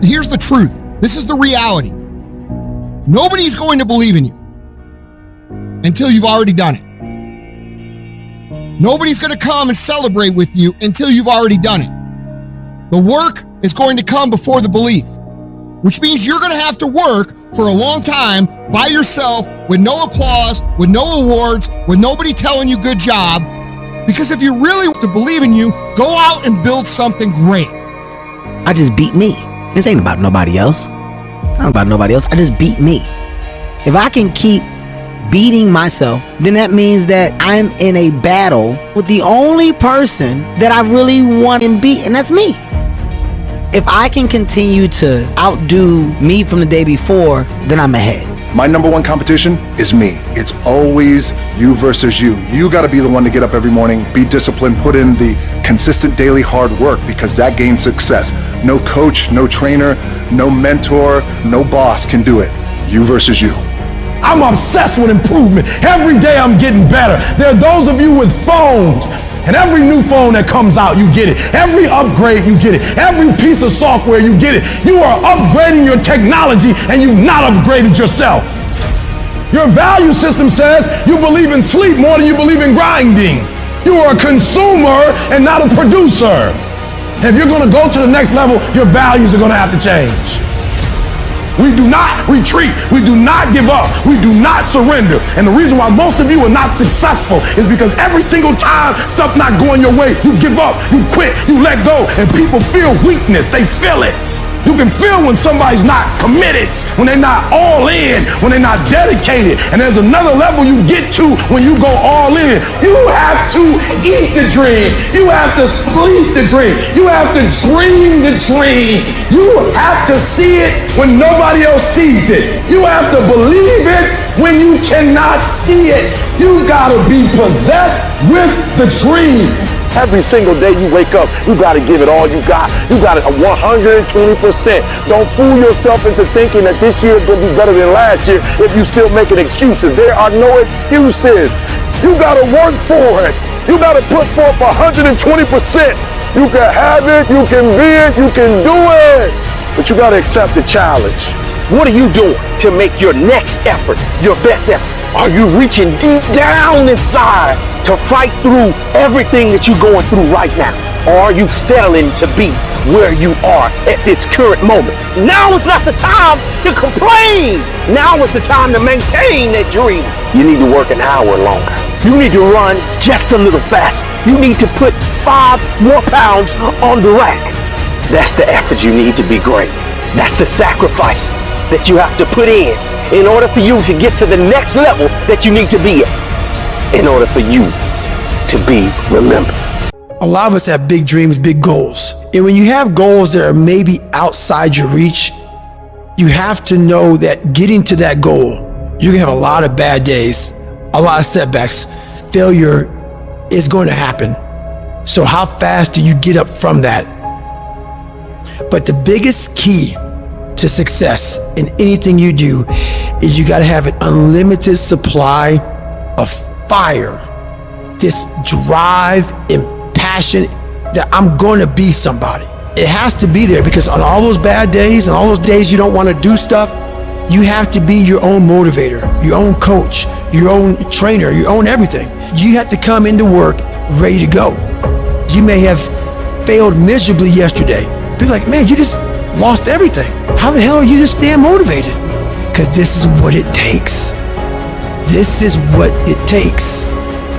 here's the truth. This is the reality. Nobody's going to believe in you until you've already done it. Nobody's going to come and celebrate with you until you've already done it. The work is going to come before the belief, which means you're going to have to work for a long time by yourself with no applause, with no awards, with nobody telling you good job. Because if you really want to believe in you, go out and build something great. I just beat me. This ain't about nobody else. It's not about nobody else. I just beat me. If I can keep beating myself, then that means that I'm in a battle with the only person that I really want and beat, and that's me. If I can continue to outdo me from the day before, then I'm ahead. My number one competition is me. It's always you versus you. You got to be the one to get up every morning, be disciplined, put in the consistent daily hard work, because that gains success. No coach, no trainer, no mentor, no boss can do it. You versus you. I'm obsessed with improvement. Every day I'm getting better. There are those of you with phones, and every new phone that comes out, you get it. Every upgrade, you get it. Every piece of software, you get it. You are upgrading your technology, and you've not upgraded yourself. Your value system says you believe in sleep more than you believe in grinding. You are a consumer and not a producer. If you're going to go to the next level, your values are going to have to change. We do not retreat. We do not give up. We do not surrender. And the reason why most of you are not successful is because every single time stuff not going your way, you give up, you quit, you let go, and people feel weakness. They feel it. You can feel when somebody's not committed, when they're not all in, when they're not dedicated. And there's another level you get to when you go all in. You have to eat the dream. You have to sleep the dream. You have to dream the dream. You have to see it when nobody else sees it. You have to believe it when you cannot see it. You gotta be possessed with the dream. Every single day you wake up, you got to give it all you got. You got it 120%. Don't fool yourself into thinking that this year is going to be better than last year if you still making excuses. There are no excuses. You got to work for it. You got to put forth 120%. You can have it, you can be it, you can do it. But you got to accept the challenge. What are you doing to make your next effort your best effort? Are you reaching deep down inside to fight through everything that you're going through right now? Or are you settling to be where you are at this current moment? Now is not the time to complain. Now is the time to maintain that dream. You need to work an hour longer. You need to run just a little faster. You need to put 5 more pounds on the rack. That's the effort you need to be great. That's the sacrifice that you have to put in order for you to get to the next level that you need to be at, in order for you to be remembered. A lot of us have big dreams, big goals. And when you have goals that are maybe outside your reach, you have to know that getting to that goal, you're gonna have a lot of bad days, a lot of setbacks. Failure is going to happen. So how fast do you get up from that? But the biggest key to success in anything you do is you got to have an unlimited supply of fire, this drive and passion that I'm going to be somebody. It has to be there, because on all those bad days and all those days you don't want to do stuff, you have to be your own motivator, your own coach, your own trainer, your own everything. You have to come into work ready to go. You may have failed miserably yesterday. People are like, man, you just lost everything. How the hell are you just staying motivated? Because this is what it takes. This is what it takes.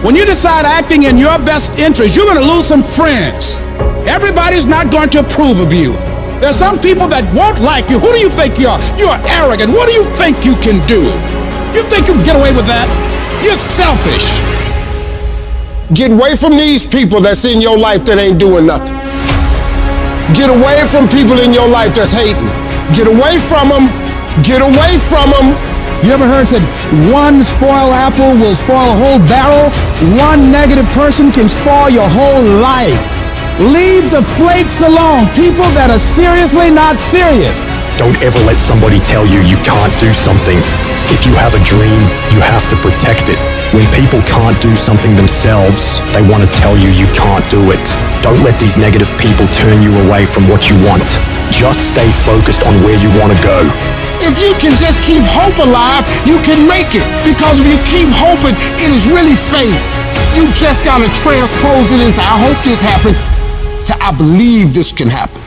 When you decide acting in your best interest, you're going to lose some friends. Everybody's not going to approve of you. There's some people that won't like you. Who do you think you are? You're arrogant. What do you think you can do? You think you can get away with that? You're selfish. Get away from these people that's in your life that ain't doing nothing. Get away from people in your life that's hating. Get away from them. Get away from them. You ever heard said one spoiled apple will spoil a whole barrel? One negative person can spoil your whole life. Leave the flakes alone. People that are seriously not serious. Don't ever let somebody tell you you can't do something. If you have a dream, you have to protect it. When people can't do something themselves, they want to tell you you can't do it. Don't let these negative people turn you away from what you want. Just stay focused on where you want to go. If you can just keep hope alive, you can make it. Because if you keep hoping, it is really faith. You just gotta transpose it into I hope this happened to I believe this can happen.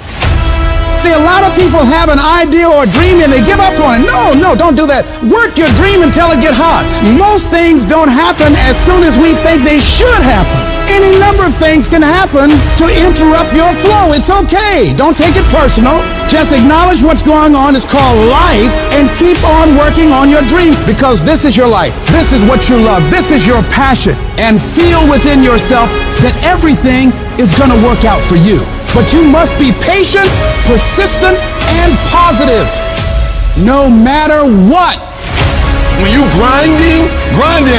See, a lot of people have an idea or a dream and they give up on it. No, don't do that. Work your dream until it gets hot. Most things don't happen as soon as we think they should happen. Any number of things can happen to interrupt your flow. It's okay. Don't take it personal. Just acknowledge what's going on. It's called life, and keep on working on your dream, because this is your life. This is what you love. This is your passion. And feel within yourself that everything is going to work out for you. But you must be patient, persistent, and positive, no matter what. When you grinding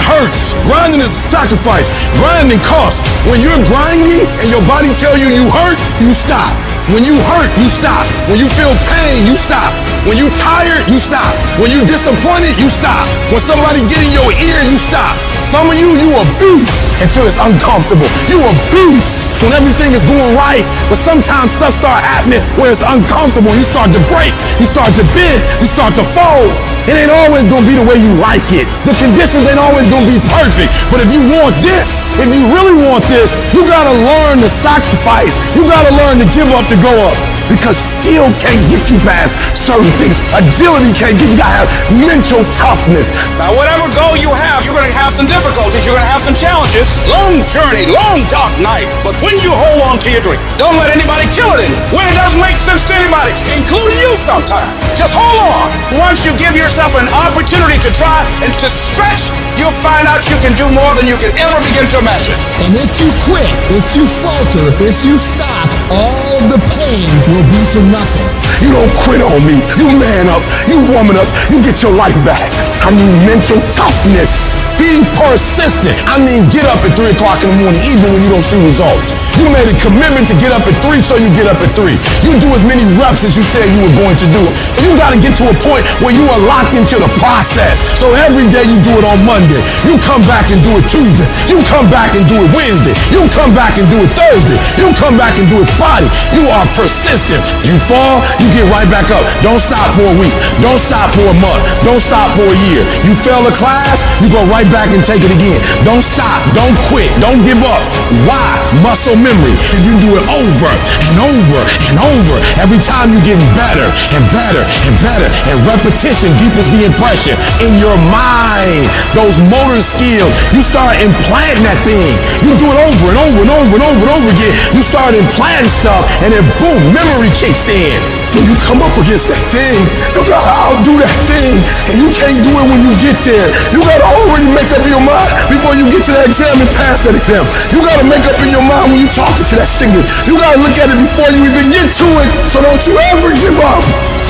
hurts. Grinding is a sacrifice. Grinding costs. When you're grinding and your body tell you hurt, you stop. When you hurt, you stop. When you feel pain, you stop. When you tired, you stop. When you disappointed, you stop. When somebody get in your ear, you stop. Some of you a beast until it's uncomfortable. You a beast when everything is going right, but sometimes stuff start happening where it's uncomfortable. You start to break, you start to bend, you start to fold. It ain't always gonna be the way you like it. The conditions ain't always gonna be perfect. But if you want this, if you really want this, you gotta learn to sacrifice. You gotta learn to give up to go up. Because skill can't get you past certain things. Agility can't get you. You gotta have mental toughness. Now, whatever goal you have, you're going to have some difficulties. You're going to have some challenges. Long journey, long dark night. But when you hold on to your dream, don't let anybody kill it in you. When it doesn't make sense to anybody, including you sometimes, just hold on. Once you give yourself an opportunity to try and to stretch, you'll find out you can do more than you can ever begin to imagine. And if you quit, if you falter, if you stop, all the pain will be for nothing. You don't quit on me. You man up. You woman up. You get your life back. I mean mental toughness. Be persistent. I mean get up at 3 o'clock in the morning even when you don't see results. You made a commitment to get up at 3, so you get up at 3. You do as many reps as you said you were going to do. You got to get to a point where you are locked into the process. So every day you do it on Monday. You come back and do it Tuesday. You come back and do it Wednesday. You come back and do it Thursday. You come back and do it Friday. You are persistent. You fall, you get right back up. Don't stop for a week. Don't stop for a month. Don't stop for a year. You fail a class, you go right back and take it again. Don't stop. Don't quit. Don't give up. Why? Muscle memory. And you do it over and over and over. Every time you get better and better and better. And repetition deepens the impression in your mind. Those motor skills, you start implanting that thing. You do it over and over and over and over and over again. You start implanting stuff, and then boom, memory kicks in. When you come up against that thing, you gotta outdo that thing, and you can't do it when you get there. You gotta already make up your mind before you get to that exam and pass that exam. You gotta make up in your mind when you talking to that singer. You gotta look at it before you even get to it. So don't you ever give up.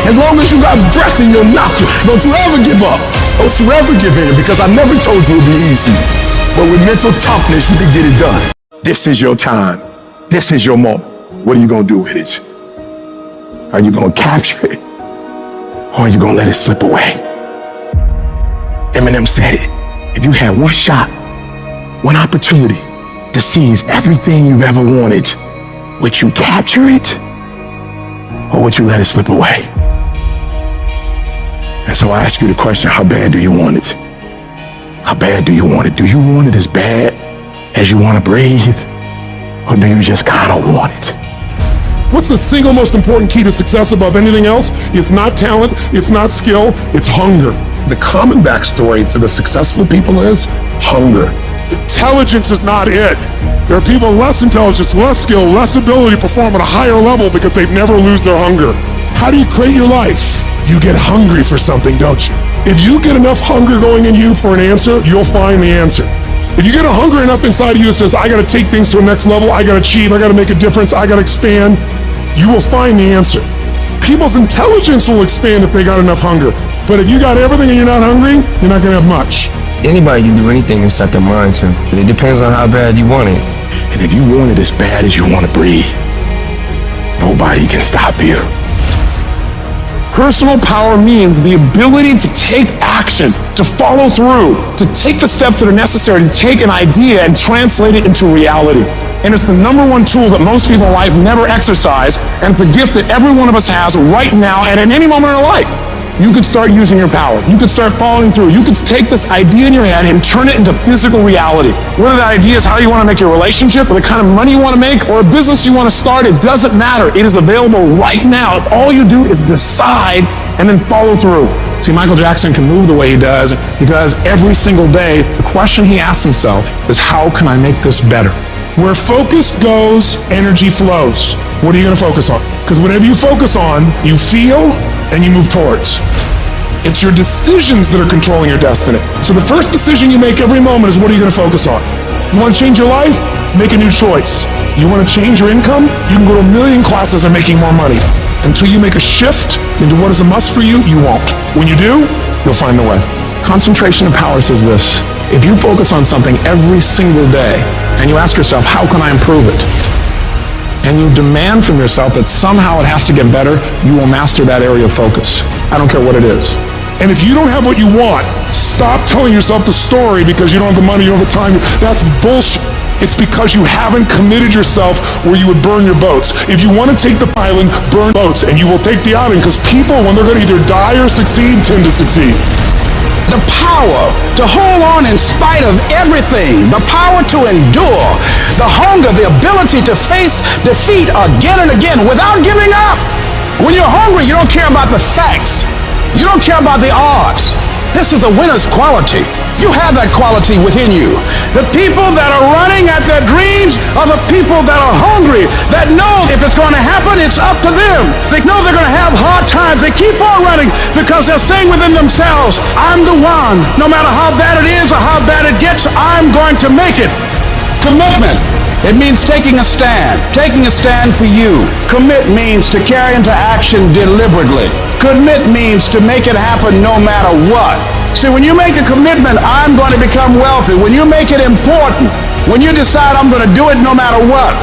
As long as you got breath in your nostrils, don't you ever give up. Don't you ever give in, because I never told you it'd be easy. But with mental toughness, you can get it done. This is your time. This is your moment. What are you gonna do with it? Are you gonna capture it? Or are you gonna let it slip away? Eminem said it. If you had one shot, one opportunity to seize everything you've ever wanted, would you capture it? Or would you let it slip away? And so I ask you the question, how bad do you want it? How bad do you want it? Do you want it as bad as you want to breathe? Or do you just kind of want it? What's the single most important key to success above anything else? It's not talent, it's not skill, it's hunger. The common backstory for the successful people is hunger. Intelligence is not it. There are people less intelligence, less skill, less ability to perform at a higher level because they never lose their hunger. How do you create your life? You get hungry for something, don't you? If you get enough hunger going in you for an answer, you'll find the answer. If you get a hunger enough inside of you that says, I gotta take things to a next level, I gotta achieve, I gotta make a difference, I gotta expand, you will find the answer. People's intelligence will expand if they got enough hunger. But if you got everything and you're not hungry, you're not gonna have much. Anybody can do anything and set their mind to, but it depends on how bad you want it. And if you want it as bad as you want to breathe, nobody can stop you. Personal power means the ability to take action action, to follow through, to take the steps that are necessary to take an idea and translate it into reality. And it's the #1 tool that most people in life never exercise, and it's the gift that every one of us has right now and at any moment in our life. You could start using your power. You could start following through. You could take this idea in your head and turn it into physical reality. Whether that idea is how you want to make your relationship, or the kind of money you want to make, or a business you want to start, it doesn't matter. It is available right now. All you do is decide and then follow through. See, Michael Jackson can move the way he does because every single day, the question he asks himself is, how can I make this better? Where focus goes, energy flows. What are you going to focus on? Because whatever you focus on, you feel and you move towards. It's your decisions that are controlling your destiny. So the first decision you make every moment is, what are you going to focus on? You want to change your life? Make a new choice. You want to change your income? You can go to 1 million classes and making more money. Until you make a shift into what is a must for you, you won't. When you do, you'll find the way. Concentration of power says this: if you focus on something every single day and you ask yourself, how can I improve it? And you demand from yourself that somehow it has to get better, you will master that area of focus. I don't care what it is. And if you don't have what you want, stop telling yourself the story because you don't have the money, you don't have the time. That's bullshit. It's because you haven't committed yourself where you would burn your boats. If you want to take the island, burn boats, and you will take the island, because people, when they're going to either die or succeed, tend to succeed. The power to hold on in spite of everything, the power to endure, the hunger, the ability to face defeat again and again without giving up. When you're hungry, you don't care about the facts. You don't care about the odds. This is a winner's quality. You have that quality within you. The people that are running at their dreams are the people that are hungry, that know if it's going to happen, it's up to them. They know they're going to have hard times. They keep on running because they're saying within themselves, I'm the one. No matter how bad it is or how bad it gets, I'm going to make it. Commitment. It means taking a stand for you. Commit means to carry into action deliberately. Commit means to make it happen no matter what. See, when you make a commitment, I'm going to become wealthy. When you make it important, when you decide I'm going to do it no matter what,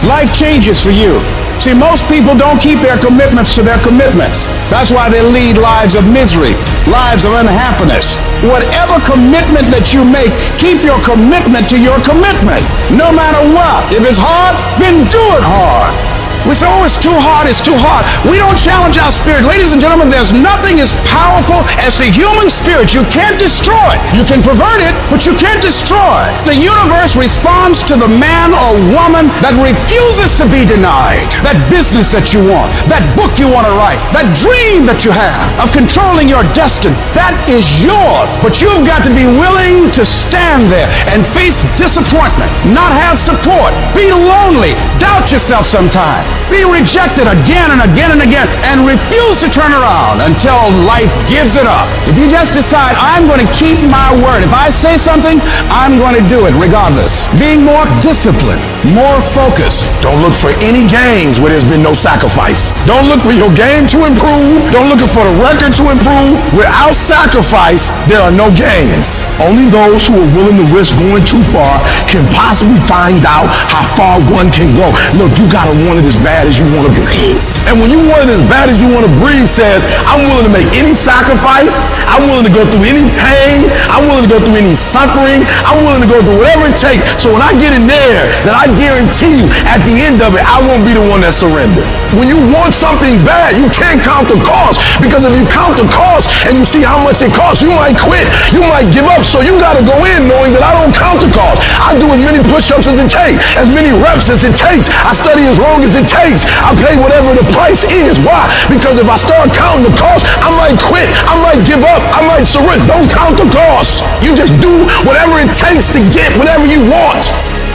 life changes for you. See, most people don't keep their commitments to their commitments. That's why they lead lives of misery, lives of unhappiness. Whatever commitment that you make, keep your commitment to your commitment. No matter what. If it's hard, then do it hard. We say, oh, it's too hard, it's too hard. We don't challenge our spirit. Ladies and gentlemen, there's nothing as powerful as the human spirit. You can't destroy it. You can pervert it, but you can't destroy it. The universe responds to the man or woman that refuses to be denied. That business that you want, that book you want to write, that dream that you have of controlling your destiny, that is yours. But you've got to be willing to stand there and face disappointment, not have support, be lonely, doubt yourself sometimes. Be rejected again and again and again, and refuse to turn around until life gives it up. If you just decide, I'm going to keep my word. If I say something, I'm going to do it regardless. Being more disciplined, more focused. Don't look for any gains where there's been no sacrifice. Don't look for your game to improve. Don't look for the record to improve. Without sacrifice, there are no gains. Only those who are willing to risk going too far can possibly find out how far one can go. Look, you gotta want it as bad as you want to breathe. And when you want it as bad as you want to breathe says, I'm willing to make any sacrifice. I'm willing to go through any pain. I'm willing to go through any suffering. I'm willing to go through whatever it takes. So when I get in there, then I guarantee you at the end of it, I won't be the one that surrendered. When you want something bad, you can't count the cost, because if you count the cost and you see how much it costs, you might quit. You might give up. So you got to go in knowing that I don't count the cost. I do as many push-ups as it takes, as many reps as it takes. I study as long as it takes. I pay whatever the price is. Why? Because if I start counting the cost, I might quit. I might give up. I might surrender. Don't count the cost. You just do whatever it takes to get whatever you want.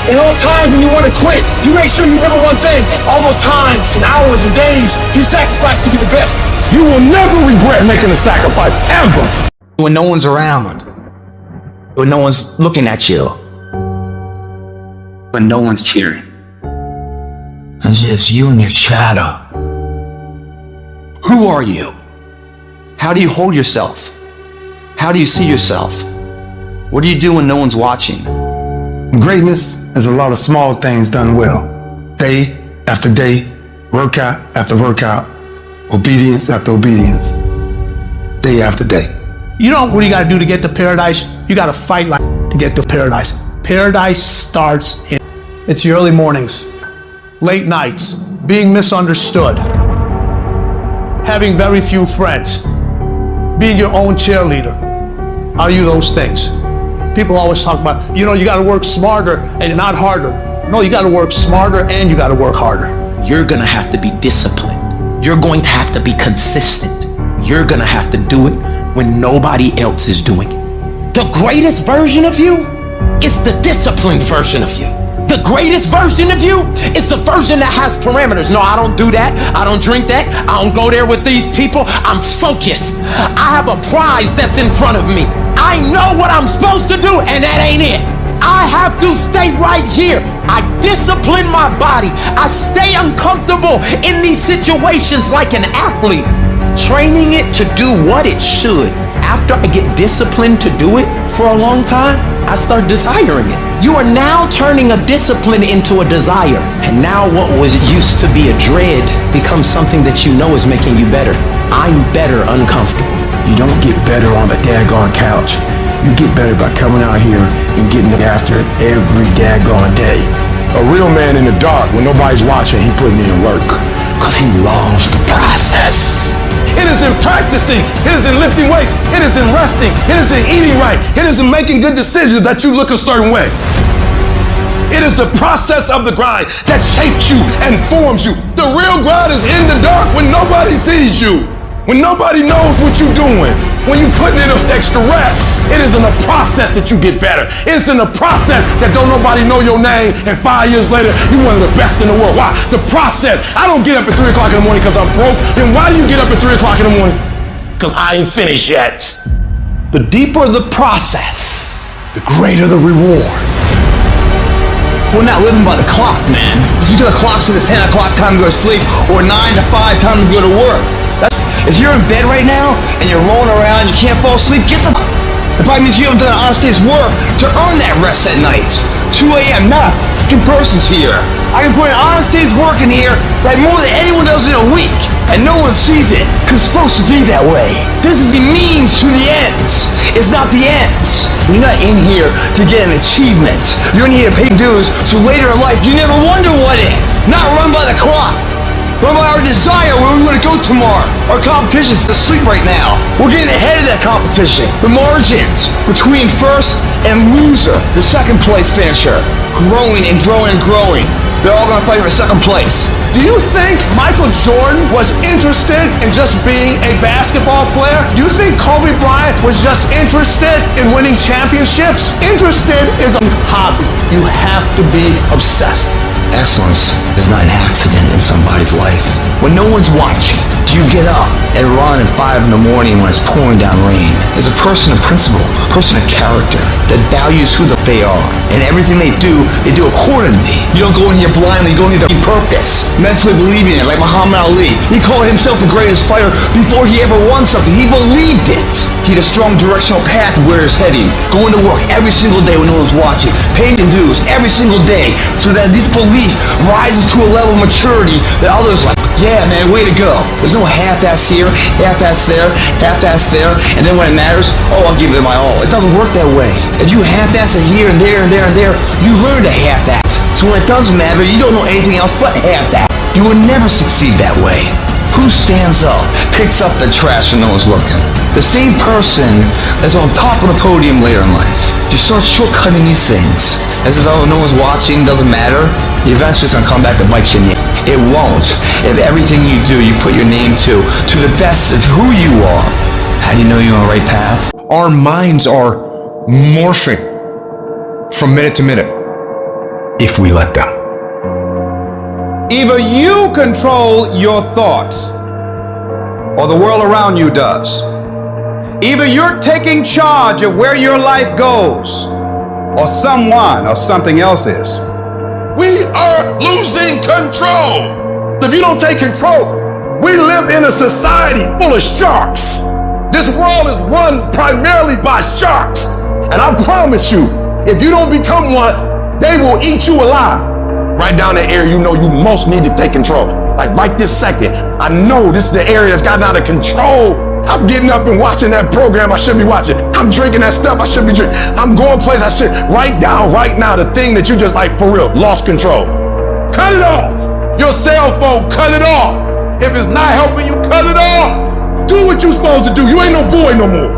In those times when you want to quit, you make sure you remember one thing. All those times and hours and days you sacrifice to be the best. You will never regret making a sacrifice, ever. When no one's around, when no one's looking at you, when no one's cheering, it's just you and your shadow. Who are you? How do you hold yourself? How do you see yourself? What do you do when no one's watching? Greatness is a lot of small things done well. Day after day, workout after workout, obedience after obedience, day after day. You know what you gotta do to get to paradise? You gotta fight like to get to paradise. Paradise starts in. It's the early mornings, late nights, being misunderstood, having very few friends, being your own cheerleader. Are you those things? People always talk about, you gotta work smarter and not harder. No, you gotta work smarter and you gotta work harder. You're gonna have to be disciplined. You're going to have to be consistent. You're gonna have to do it when nobody else is doing it. The greatest version of you is the disciplined version of you. The greatest version of you is the version that has parameters. No, I don't do that. I don't drink that. I don't go there with these people. I'm focused. I have a prize that's in front of me. I know what I'm supposed to do, and that ain't it. I have to stay right here. I discipline my body. I stay uncomfortable in these situations like an athlete, training it to do what it should. After I get disciplined to do it for a long time, I start desiring it. You are now turning a discipline into a desire. And now what was used to be a dread becomes something that you know is making you better. I'm better uncomfortable. You don't get better on the daggone couch. You get better by coming out here and getting after it every daggone day. A real man in the dark, when nobody's watching, he putting in work. Because he loves the process. It is in practicing. It is in lifting weights. It is in resting. It is in eating right. It is in making good decisions that you look a certain way. It is the process of the grind that shapes you and forms you. The real grind is in the dark when nobody sees you. When nobody knows what you're doing. When you putting in those extra reps. It is in the process that you get better. It's in the process that don't nobody know your name and 5 years later, you're one of the best in the world. Why? The process. I don't get up at 3 o'clock in the morning because I'm broke. Then why do you get up at 3 o'clock in the morning? Because I ain't finished yet. The deeper the process, the greater the reward. We're not living by the clock, man. If you got a clock says it's 10 o'clock, time to go to sleep, or 9 to 5, time to go to work. If you're in bed right now and you're rolling around, you can't fall asleep, get the It probably means you haven't done an honest day's work to earn that rest at night. 2 a.m., not a fucking person's here. I can put an honest day's work in here like more than anyone does in a week, and no one sees it, because it's supposed to be that way. This is the means to the ends. It's not the ends. You're not in here to get an achievement. You're in here to pay dues, so later in life you never wonder what if. Not run by the clock. Run by our desire where we want to go tomorrow. Our competition's asleep right now. We're getting ahead of that competition. The margins between first and loser, the second place finisher, growing and growing and growing. They're all gonna fight for second place. Do you think Michael Jordan was interested in just being a basketball player? Do you think Kobe Bryant was just interested in winning championships? Interested is a hobby. You have to be obsessed. Excellence is not an accident in somebody's life. When no one's watching, do you get up and run at 5 in the morning when it's pouring down rain? As a person of principle, a person of character that values who they are, and everything they do accordingly. You don't go in here blindly, you go in here with purpose, mentally believing it, like Muhammad Ali. He called himself the greatest fighter before he ever won something. He believed it. He had a strong directional path where he's heading, going to work every single day when no one's watching, paying dues every single day, so that this belief rises to a level of maturity that others like, yeah, man, way to go. There's no half-ass here, half-ass there, half-ass there, and then when it matters, oh, I'll give it my all. It doesn't work that way. If you half-ass it here and there and there and there, you learn to half-ass. So when it does matter, you don't know anything else but half-ass. You will never succeed that way. Who stands up, picks up the trash when no one's looking? The same person that's on top of the podium later in life. If you start shortcutting these things, as if oh, no one's watching, doesn't matter, eventually it's gonna come back to bite you in the ass. It won't. If everything you do, you put your name to the best of who you are, how do you know you're on the right path? Our minds are morphing from minute to minute if we let them. Either you control your thoughts or the world around you does. Either you're taking charge of where your life goes or someone or something else is. We are losing control. If you don't take control, we live in a society full of sharks. This world is run primarily by sharks. And I promise you, if you don't become one, they will eat you alive. Right down the area you know you most need to take control. Like right this second, I know this is the area that's gotten out of control. I'm getting up and watching that program I should be watching. I'm drinking that stuff I should be drinking. I'm going places I should. Write down right now the thing that you just like for real, lost control. Cut it off. Your cell phone, cut it off. If it's not helping you, cut it off. Do what you're supposed to do. You ain't no boy no more.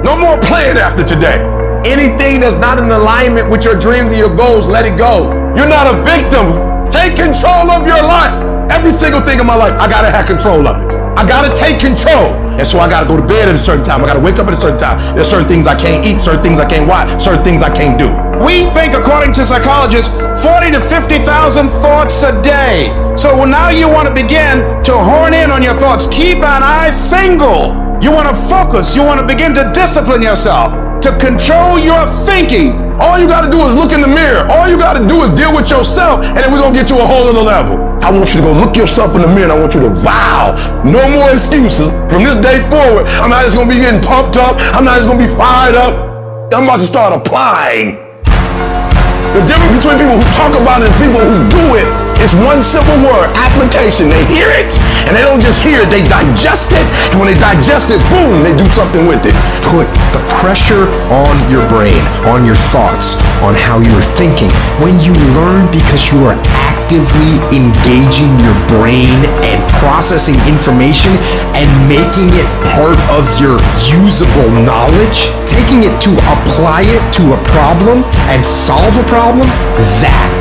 No more playing after today. Anything that's not in alignment with your dreams and your goals, let it go. You're not a victim. Take control of your life. Every single thing in my life, I gotta have control of it. I gotta take control. And so I gotta go to bed at a certain time. I gotta wake up at a certain time. There's certain things I can't eat, certain things I can't watch, certain things I can't do. We think, according to psychologists, 40 to 50,000 thoughts a day. So now you want to begin to hone in on your thoughts. Keep an eye single. You want to focus. You want to begin to discipline yourself, to control your thinking. All you got to do is look in the mirror. All you got to do is deal with yourself, and then we're going to get to a whole other level. I want you to go look yourself in the mirror, and I want you to vow no more excuses. From this day forward, I'm not just going to be getting pumped up. I'm not just going to be fired up. I'm about to start applying. The difference between people who talk about it and people who do it is one simple word: application. They hear it, and they don't just hear it, they digest it, and when they digest it, boom, they do something with it. Put the pressure on your brain, on your thoughts, on how you're thinking. When you learn because you are actively engaging your brain and processing information and making it part of your usable knowledge, taking it to apply it to a problem and solve a problem, that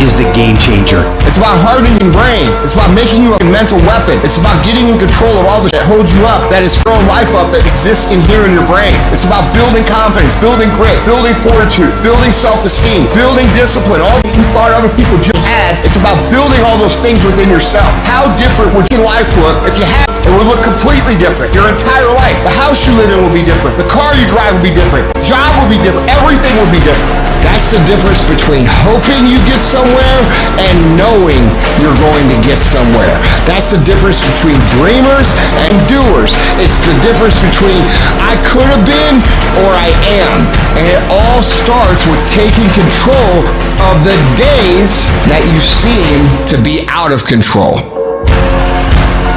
is the game changer. It's about hardening your brain. It's about making you a mental weapon. It's about getting in control of all the shit that holds you up, that is throwing life up, that exists in here in your brain. It's about building confidence, building grit, building fortitude, building self-esteem, building discipline, all that you thought other people just had. It's about building all those things within yourself. How different would your life look if you had it? It would look completely different. Your entire life. The house you live in will be different. The car you drive will be different. Job will be different. Everything will be different. That's the difference between hoping you get somewhere and knowing you're going to get somewhere. That's the difference between dreamers and doers. It's the difference between I could have been or I am. And it all starts with taking control of the days that you seem to be out of control.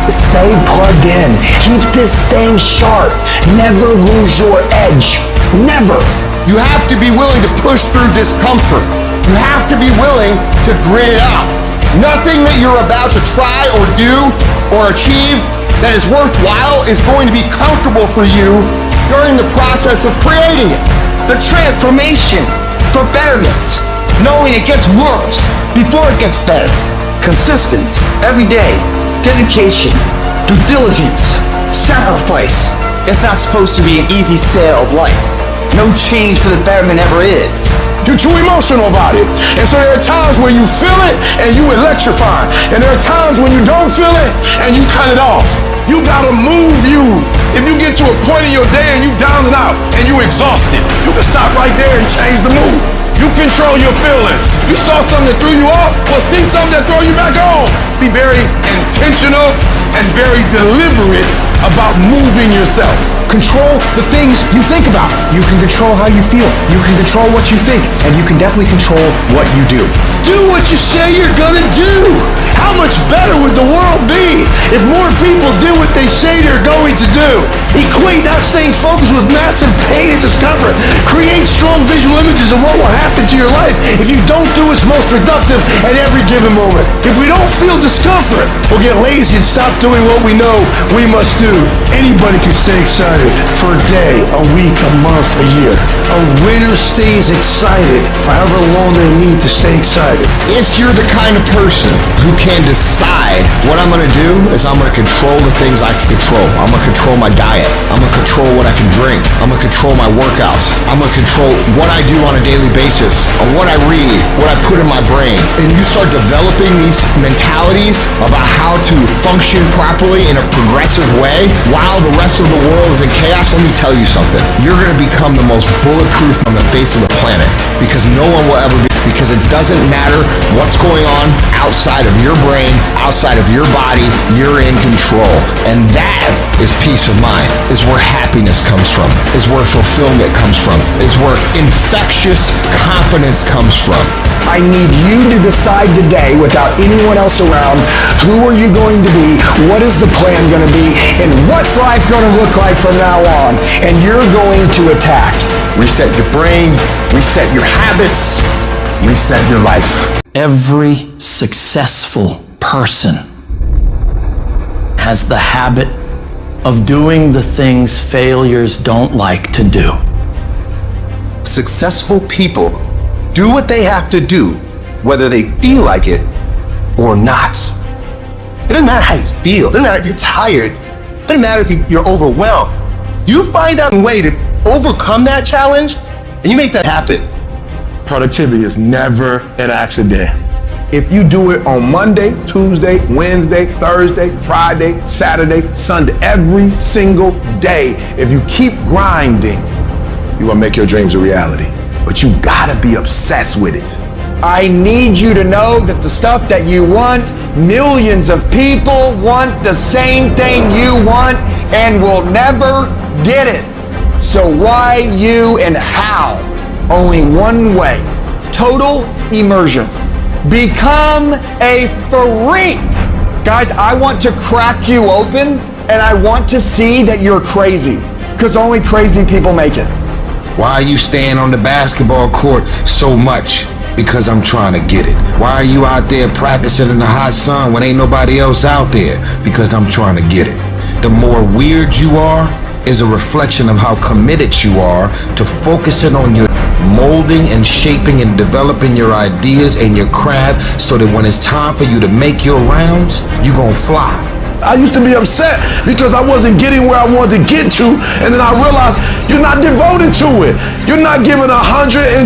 Stay plugged in. Keep this thing sharp. Never lose your edge. Never. You have to be willing to push through discomfort. You have to be willing to grit it out. Nothing that you're about to try or do or achieve that is worthwhile is going to be comfortable for you during the process of creating it. The transformation for betterment. Knowing it gets worse before it gets better. Consistent. Every day. Dedication. Due diligence. Sacrifice. It's not supposed to be an easy sail of life. No change for the betterment ever is. You're too emotional about it. And so there are times where you feel it and you electrify. And there are times when you don't feel it and you cut it off. You gotta move you. If you get to a point in your day and you down and out and you exhausted, you can stop right there and change the mood. You control your feelings. You saw something that threw you off, well, see something that throw you back on. Be very intentional and very deliberate about moving yourself. Control the things you think about. You can control how you feel. You can control what you think. And you can definitely control what you do. Do what you say you're gonna do. How much better would the world be if more people did what they say they're going to do? Equate not staying focused with massive pain and discomfort. Create strong visual images of what will happen to your life if you don't do what's most productive at every given moment. If we don't feel discomfort, we'll get lazy and stop doing what we know we must do. Anybody can stay excited for a day, a week, a month, a year. A winner stays excited for however long they need to stay excited. If you're the kind of person who can decide what I'm gonna do is I'm gonna control the things I can control. I'm gonna control my diet. I'm gonna control what I can drink. I'm gonna control my workouts. I'm gonna control what I do on a daily basis, on what I read, what I put in my brain. And you start developing these mentalities about how to function properly in a progressive way while the rest of the world is and chaos, let me tell you something. You're going to become the most bulletproof on the face of the planet because no one will ever be, because it doesn't matter what's going on outside of your brain, outside of your body, you're in control. And that is peace of mind, is where happiness comes from, is where fulfillment comes from, is where infectious confidence comes from. I need you to decide today, without anyone else around, who are you going to be, what is the plan going to be, and what's life going to look like from now on. And you're going to attack. Reset your brain, reset your habits, reset your life. Every successful person has the habit of doing the things failures don't like to do. Successful people do what they have to do, whether they feel like it or not. It doesn't matter how you feel. It doesn't matter if you're tired. It doesn't matter if you're overwhelmed. You find out a way to overcome that challenge, and you make that happen. Productivity is never an accident. If you do it on Monday, Tuesday, Wednesday, Thursday, Friday, Saturday, Sunday, every single day, if you keep grinding, you will make your dreams a reality. But you gotta be obsessed with it. I need you to know that the stuff that you want, millions of people want the same thing you want and will never get it. So why, you, and how? Only one way. Total immersion. Become a freak. Guys, I want to crack you open and I want to see that you're crazy, because only crazy people make it. Why are you staying on the basketball court so much? Because I'm trying to get it. Why are you out there practicing in the hot sun when ain't nobody else out there? Because I'm trying to get it. The more weird you are is a reflection of how committed you are to focusing on your molding and shaping and developing your ideas and your craft so that when it's time for you to make your rounds, you gonna fly. I used to be upset because I wasn't getting where I wanted to get to, and then I realized you're not devoted to it. You're not giving 120%.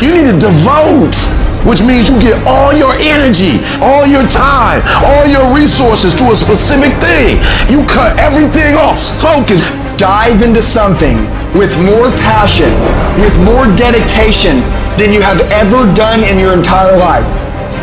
You need to devote, which means you get all your energy, all your time, all your resources to a specific thing. You cut everything off, focus. Dive into something with more passion, with more dedication than you have ever done in your entire life.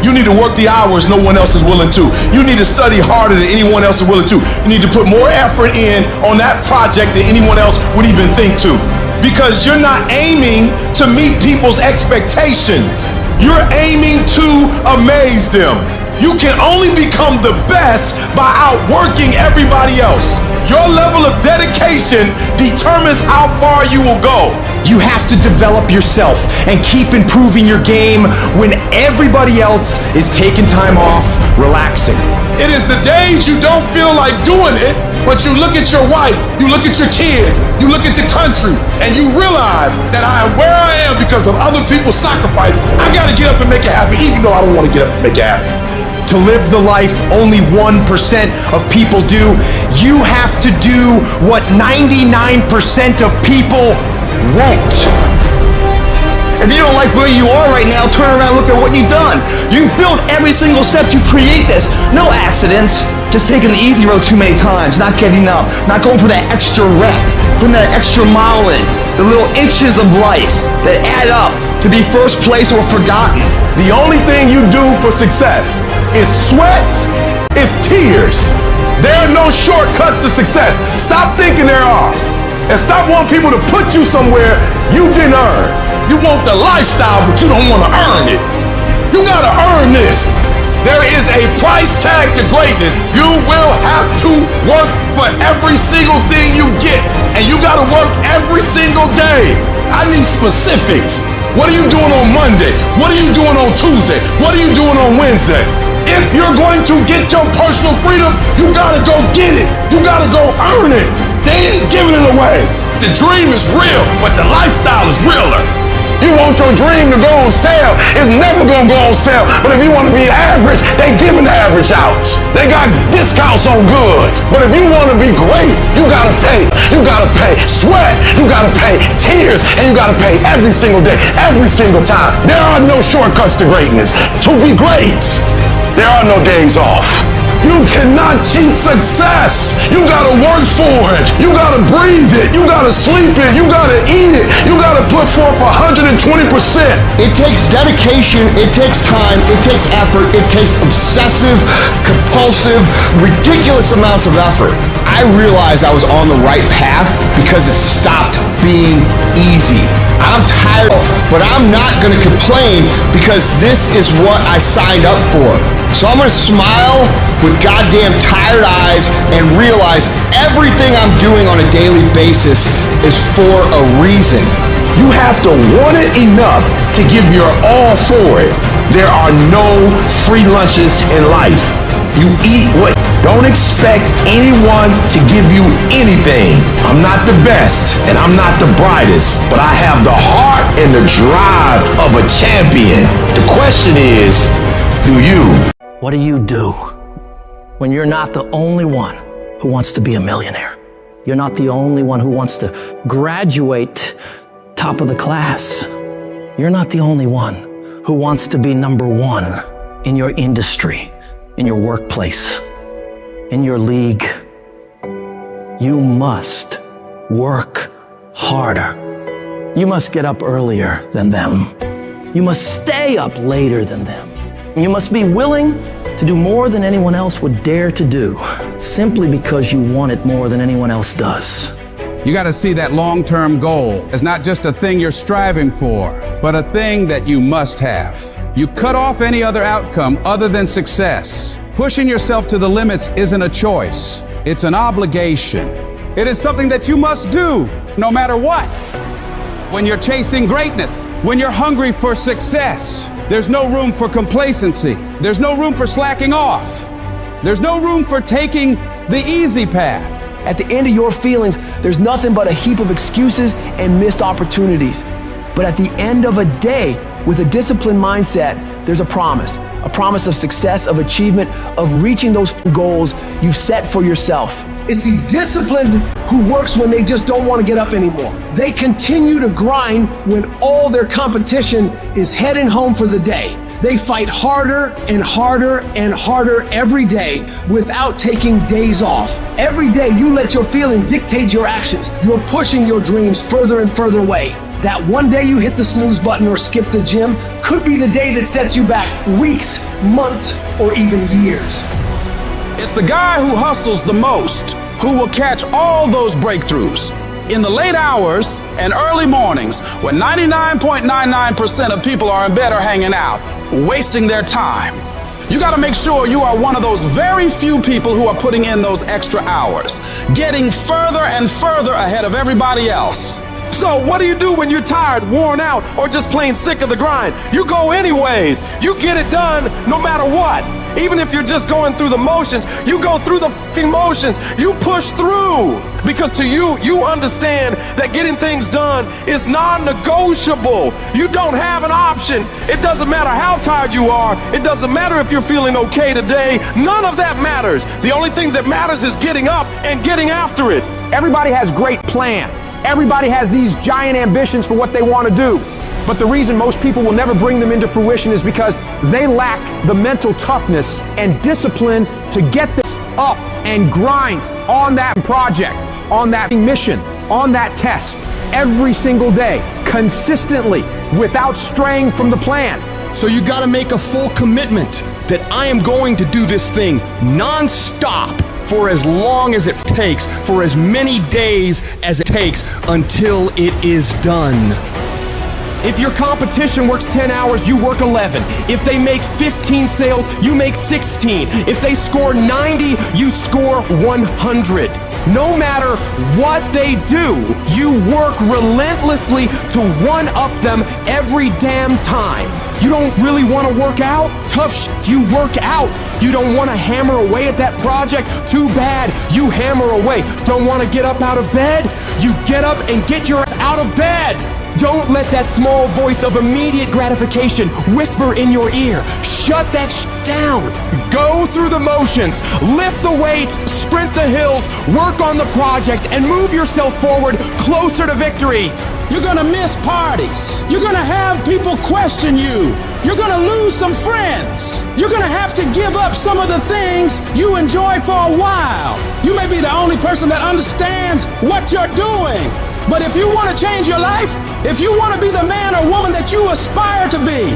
You need to work the hours no one else is willing to. You need to study harder than anyone else is willing to. You need to put more effort in on that project than anyone else would even think to. Because you're not aiming to meet people's expectations. You're aiming to amaze them. You can only become the best by outworking everybody else. Your level of dedication determines how far you will go. You have to develop yourself and keep improving your game when everybody else is taking time off, relaxing. It is the days you don't feel like doing it, but you look at your wife, you look at your kids, you look at the country, and you realize that I am where I am because of other people's sacrifice. I gotta get up and make it happen, even though I don't want to get up and make it happen. To live the life only 1% of people do, you have to do what 99% of people won't. If you don't like where you are right now, turn around and look at what you've done. You've built every single step to create this. No accidents. Just taking the easy road too many times, not getting up, not going for that extra rep, putting that extra mile in, the little inches of life that add up to be first place or forgotten. The only thing you do for success is sweat, it's tears. There are no shortcuts to success. Stop thinking there are. And stop wanting people to put you somewhere you didn't earn. You want the lifestyle, but you don't want to earn it. You gotta earn this. There is a price tag to greatness. You will have to work for every single thing you get. And you gotta work every single day. I need specifics. What are you doing on Monday? What are you doing on Tuesday? What are you doing on Wednesday? If you're going to get your personal freedom, you gotta go get it. You gotta go earn it. They ain't giving it away. The dream is real, but the lifestyle is realer. You want your dream to go on sale, it's never gonna go on sale. But if you want to be average, they giving the average out. They got discounts on goods. But if you want to be great, you gotta pay. You gotta pay sweat. You gotta pay tears. And you gotta pay every single day, every single time. There are no shortcuts to greatness. To be great, there are no days off. You cannot cheat success. You gotta work for it. You gotta breathe it. You gotta sleep it. You gotta eat it. You gotta put forth 120%. It takes dedication, it takes time, it takes effort, it takes obsessive, compulsive, ridiculous amounts of effort. I realized I was on the right path because it stopped being easy. I'm tired, but I'm not going to complain because this is what I signed up for. So I'm going to smile with goddamn tired eyes and realize everything I'm doing on a daily basis is for a reason. You have to want it enough to give your all for it. There are no free lunches in life. You eat what? Don't expect anyone to give you anything. I'm not the best and I'm not the brightest, but I have the heart and the drive of a champion. The question is, do you? What do when you're not the only one who wants to be a millionaire? You're not the only one who wants to graduate top of the class. You're not the only one who wants to be number one in your industry, in your workplace, in your league. You must work harder. You must get up earlier than them. You must stay up later than them. You must be willing to do more than anyone else would dare to do, simply because you want it more than anyone else does. You got to see that long-term goal as not just a thing you're striving for, but a thing that you must have. You cut off any other outcome other than success. Pushing yourself to the limits isn't a choice. It's an obligation. It is something that you must do, no matter what. When you're chasing greatness, when you're hungry for success, there's no room for complacency. There's no room for slacking off. There's no room for taking the easy path. At the end of your feelings, there's nothing but a heap of excuses and missed opportunities. But at the end of a day, with a disciplined mindset, there's a promise of success, of achievement, of reaching those goals you've set for yourself. It's the disciplined who works when they just don't want to get up anymore. They continue to grind when all their competition is heading home for the day. They fight harder and harder and harder every day without taking days off. Every day you let your feelings dictate your actions. You're pushing your dreams further and further away. That one day you hit the snooze button or skip the gym could be the day that sets you back weeks, months, or even years. It's the guy who hustles the most who will catch all those breakthroughs. In the late hours and early mornings, when 99.99% of people are in bed or hanging out, wasting their time, you gotta make sure you are one of those very few people who are putting in those extra hours, getting further and further ahead of everybody else. So what do you do when you're tired, worn out, or just plain sick of the grind? You go anyways. You get it done no matter what. Even if you're just going through the motions, you go through the fucking motions. You push through. Because to you, you understand that getting things done is non-negotiable. You don't have an option. It doesn't matter how tired you are. It doesn't matter if you're feeling okay today. None of that matters. The only thing that matters is getting up and getting after it. Everybody has great plans. Everybody has these giant ambitions for what they want to do. But the reason most people will never bring them into fruition is because they lack the mental toughness and discipline to get this up and grind on that project, on that mission, on that test, every single day, consistently, without straying from the plan. So you gotta make a full commitment that I am going to do this thing non-stop for as long as it takes, for as many days as it takes until it is done. If your competition works 10 hours, you work 11. If they make 15 sales, you make 16. If they score 90, you score 100. No matter what they do, you work relentlessly to one-up them every damn time. You don't really want to work out? Tough shit, you work out. You don't want to hammer away at that project? Too bad, you hammer away. Don't want to get up out of bed? You get up and get your ass out of bed. Don't let that small voice of immediate gratification whisper in your ear. Shut that down. Go through the motions, lift the weights, sprint the hills, work on the project, and move yourself forward closer to victory. You're gonna miss parties. You're gonna have people question you. You're gonna lose some friends. You're gonna have to give up some of the things you enjoy for a while. You may be the only person that understands what you're doing. But if you want to change your life, if you want to be the man or woman that you aspire to be,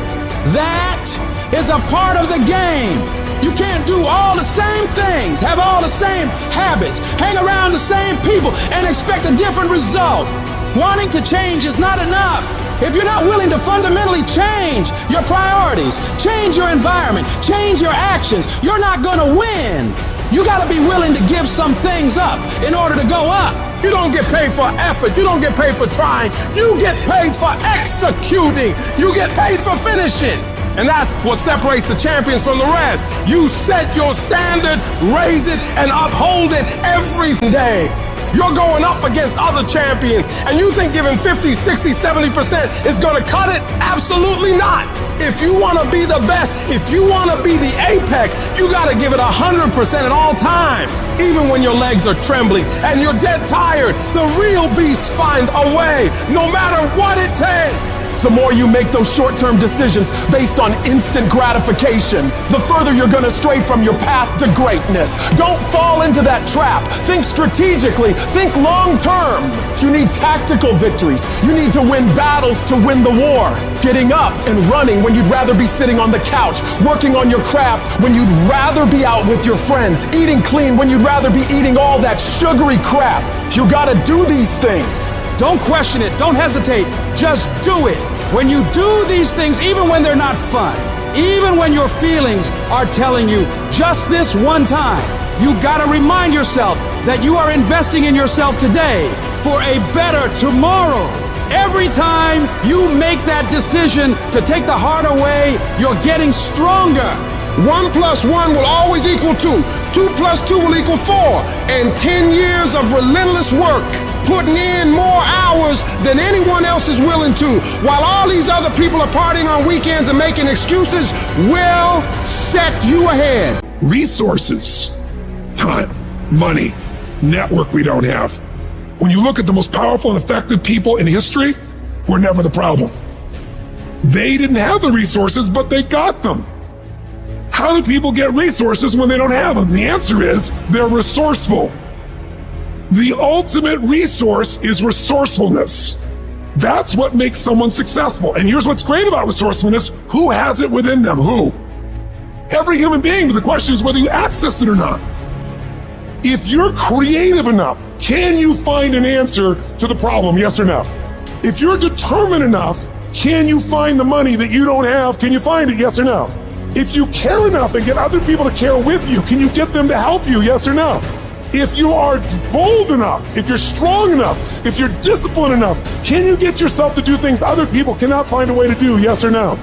that is a part of the game. You can't do all the same things, have all the same habits, hang around the same people, and expect a different result. Wanting to change is not enough. If you're not willing to fundamentally change your priorities, change your environment, change your actions, you're not gonna win. You gotta be willing to give some things up in order to go up. You don't get paid for effort. You don't get paid for trying. You get paid for executing. You get paid for finishing. And that's what separates the champions from the rest. You set your standard, raise it, and uphold it every day. You're going up against other champions, and you think giving 50, 60, 70% is gonna cut it? Absolutely not. If you wanna be the best, if you wanna be the apex, you gotta give it 100% at all times. Even when your legs are trembling and you're dead tired, the real beasts find a way, no matter what it takes. The more you make those short-term decisions based on instant gratification, the further you're gonna stray from your path to greatness. Don't fall into that trap. Think strategically, think long-term. You need tactical victories. You need to win battles to win the war. Getting up and running when you'd rather be sitting on the couch, working on your craft when you'd rather be out with your friends, eating clean when you'd rather be eating all that sugary crap. You gotta do these things. Don't question it. Don't hesitate. Just do it. When you do these things, even when they're not fun, even when your feelings are telling you just this one time, you gotta remind yourself that you are investing in yourself today for a better tomorrow. Every time you make that decision to take the harder way, you're getting stronger. 1 + 1 will always equal 2. 2 + 2 will equal 4. And 10 years of relentless work, putting in more hours than anyone else is willing to, while all these other people are partying on weekends and making excuses, will set you ahead. Resources, time, money, network we don't have. When you look at the most powerful and effective people in history, were never the problem. They didn't have the resources, but they got them. How do people get resources when they don't have them? The answer is they're resourceful. The ultimate resource is resourcefulness. That's what makes someone successful. And here's what's great about resourcefulness. Who has it within them? Who? Every human being, but the question is whether you access it or not. If you're creative enough, can you find an answer to the problem? Yes or no? If you're determined enough, can you find the money that you don't have? Can you find it? Yes or no? If you care enough and get other people to care with you, can you get them to help you? Yes or no? If you are bold enough, if you're strong enough, if you're disciplined enough, can you get yourself to do things other people cannot find a way to do? Yes or no?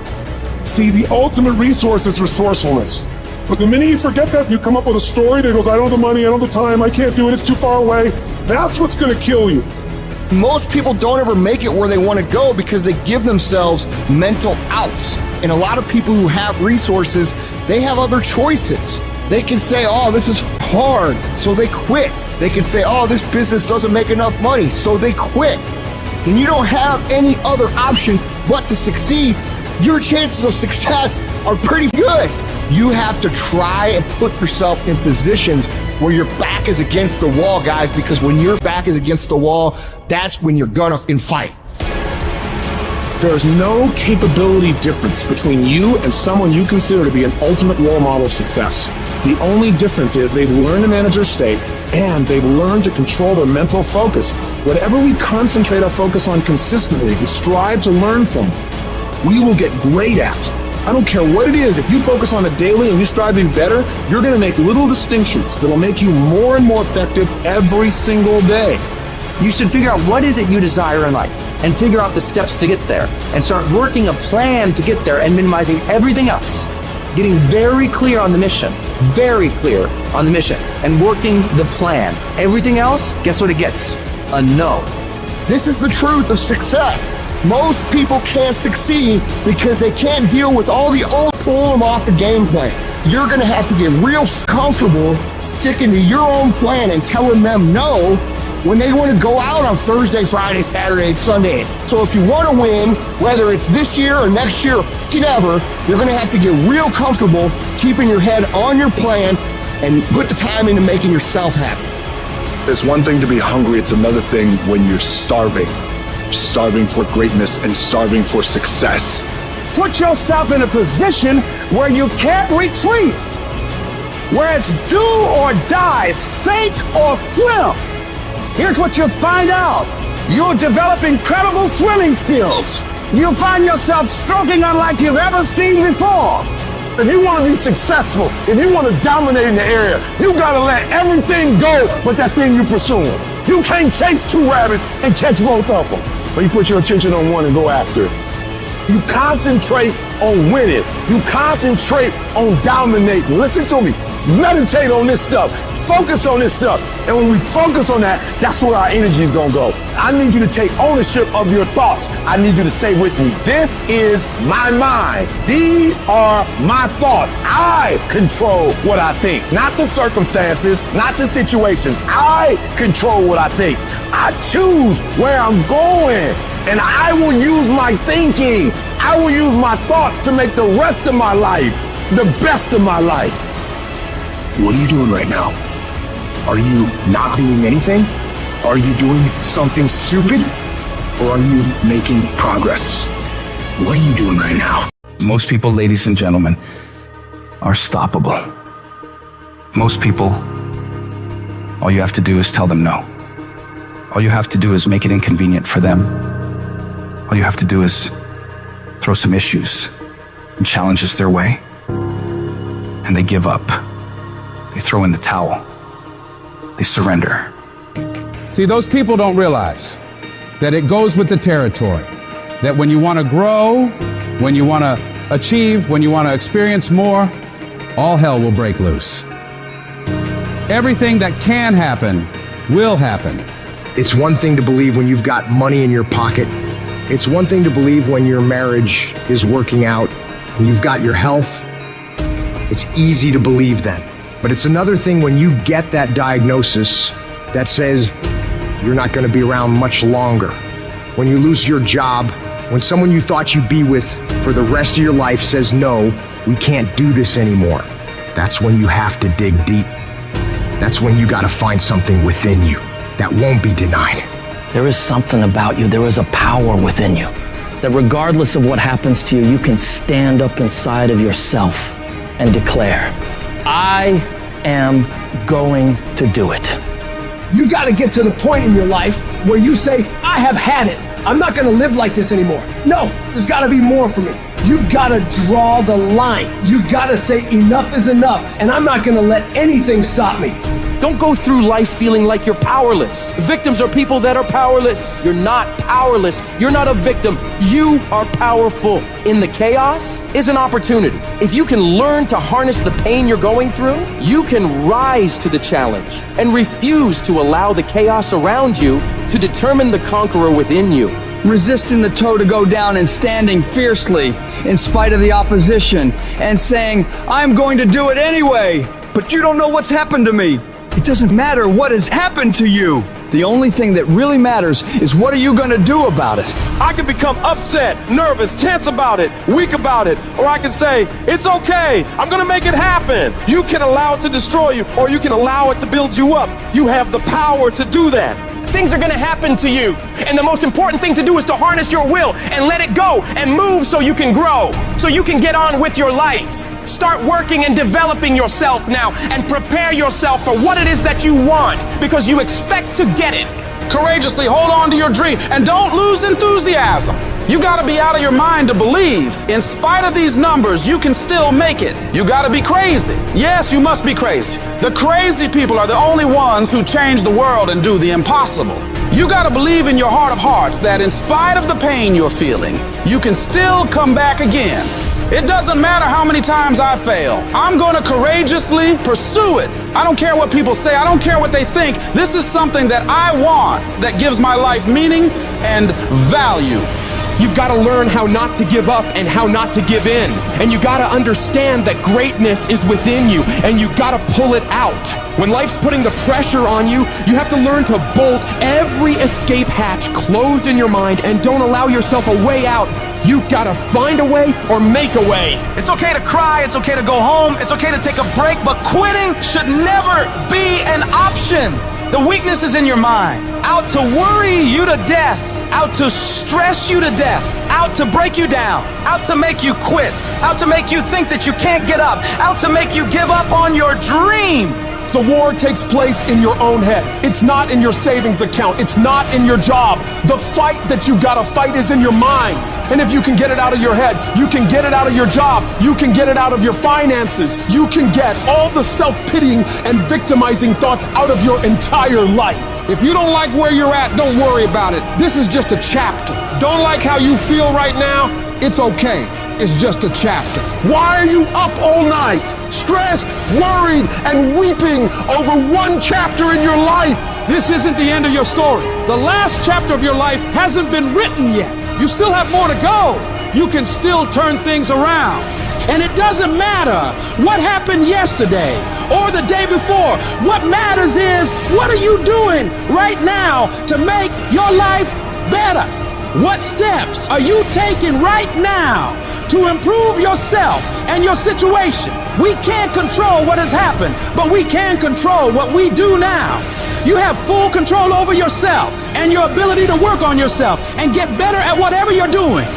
See, the ultimate resource is resourcefulness. But the minute you forget that, you come up with a story that goes, I don't have the money, I don't have the time, I can't do it, it's too far away. That's what's gonna kill you. Most people don't ever make it where they want to go because they give themselves mental outs. And a lot of people who have resources, they have other choices. They can say, oh, this is hard, so they quit. They can say, oh, this business doesn't make enough money, so they quit. And you don't have any other option but to succeed. Your chances of success are pretty good. You have to try and put yourself in positions where your back is against the wall, guys, because when your back is against the wall, that's when you're gonna fight. There's no capability difference between you and someone you consider to be an ultimate role model of success. The only difference is they've learned to manage their state and they've learned to control their mental focus. Whatever we concentrate our focus on consistently and strive to learn from, we will get great at. I don't care what it is, if you focus on it daily and you strive to be better, you're gonna make little distinctions that'll make you more and more effective every single day. You should figure out what is it you desire in life and figure out the steps to get there and start working a plan to get there and minimizing everything else. Getting very clear on the mission, and working the plan. Everything else, guess what it gets? A no. This is the truth of success. Most people can't succeed because they can't deal with all the old pulling them off the game plan. You're going to have to get real comfortable sticking to your own plan and telling them no when they want to go out on Thursday, Friday, Saturday, Sunday. So if you want to win, whether it's this year or next year, whatever, you're going to have to get real comfortable keeping your head on your plan and put the time into making yourself happy. It's one thing to be hungry, it's another thing when you're starving. Starving for greatness and starving for success. Put yourself in a position where you can't retreat, where it's do or die, sink or swim. Here's what you'll find out. You'll develop incredible swimming skills. You'll find yourself stroking unlike you've ever seen before. If you want to be successful, if you want to dominate in the area, you got to let everything go but that thing you're pursuing. You can't chase two rabbits and catch both of them. But you put your attention on one and go after it. You concentrate on winning. You concentrate on dominating. Listen to me. Meditate on this stuff. Focus on this stuff. And when we focus on that, that's where our energy is going to go. I need you to take ownership of your thoughts. I need you to say with me, this is my mind. These are my thoughts. I control what I think. Not the circumstances, not the situations. I control what I think. I choose where I'm going. And I will use my thinking. I will use my thoughts to make the rest of my life the best of my life. What are you doing right now? Are you not doing anything? Are you doing something stupid? Or are you making progress? What are you doing right now? Most people, ladies and gentlemen, are stoppable. Most people, all you have to do is tell them no. All you have to do is make it inconvenient for them. All you have to do is throw some issues and challenges their way, and they give up. They throw in the towel. They surrender. See, those people don't realize that it goes with the territory. That when you want to grow, when you want to achieve, when you want to experience more, all hell will break loose. Everything that can happen will happen. It's one thing to believe when you've got money in your pocket. It's one thing to believe when your marriage is working out and you've got your health. It's easy to believe then. But it's another thing when you get that diagnosis that says you're not going to be around much longer. When you lose your job, when someone you thought you'd be with for the rest of your life says, no, we can't do this anymore. That's when you have to dig deep. That's when you got to find something within you that won't be denied. There is something about you. There is a power within you that regardless of what happens to you, you can stand up inside of yourself and declare, I am going to do it. You got to get to the point in your life where you say, I have had it. I'm not going to live like this anymore. No, there's got to be more for me. You got to draw the line. You got to say enough is enough, and I'm not going to let anything stop me. Don't go through life feeling like you're powerless. Victims are people that are powerless. You're not powerless. You're not a victim. You are powerful. In the chaos is an opportunity. If you can learn to harness the pain you're going through, you can rise to the challenge and refuse to allow the chaos around you to determine the conqueror within you. Resisting the toe to go down and standing fiercely in spite of the opposition and saying, I'm going to do it anyway, but you don't know what's happened to me. It doesn't matter what has happened to you. The only thing that really matters is what are you going to do about it? I can become upset, nervous, tense about it, weak about it, or I can say, it's okay, I'm going to make it happen. You can allow it to destroy you, or you can allow it to build you up. You have the power to do that. Things are going to happen to you, and the most important thing to do is to harness your will and let it go and move so you can grow, so you can get on with your life. Start working and developing yourself now and prepare yourself for what it is that you want because you expect to get it. Courageously hold on to your dream and don't lose enthusiasm. You got to be out of your mind to believe. In spite of these numbers, you can still make it. You got to be crazy. Yes, you must be crazy. The crazy people are the only ones who change the world and do the impossible. You got to believe in your heart of hearts that in spite of the pain you're feeling, you can still come back again. It doesn't matter how many times I fail. I'm going to courageously pursue it. I don't care what people say. I don't care what they think. This is something that I want that gives my life meaning and value. You've got to learn how not to give up and how not to give in. And you got to understand that greatness is within you and you got to pull it out. When life's putting the pressure on you, you have to learn to bolt every escape hatch closed in your mind and don't allow yourself a way out. You gotta find a way or make a way. It's okay to cry, it's okay to go home, it's okay to take a break, but quitting should never be an option. The weakness is in your mind, out to worry you to death, out to stress you to death, out to break you down, out to make you quit, out to make you think that you can't get up, out to make you give up on your dream. The war takes place in your own head. It's not in your savings account. It's not in your job. The fight that you've got to fight is in your mind. And if you can get it out of your head, you can get it out of your job. You can get it out of your finances. You can get all the self-pitying and victimizing thoughts out of your entire life. If you don't like where you're at, don't worry about it. This is just a chapter. Don't like how you feel right now? It's okay. It's just a chapter. Why are you up all night, stressed, worried, and weeping over one chapter in your life? This isn't the end of your story. The last chapter of your life hasn't been written yet. You still have more to go. You can still turn things around. And it doesn't matter what happened yesterday or the day before. What matters is, what are you doing right now to make your life better? What steps are you taking right now to improve yourself and your situation? We can't control what has happened, but we can control what we do now. You have full control over yourself and your ability to work on yourself and get better at whatever you're doing.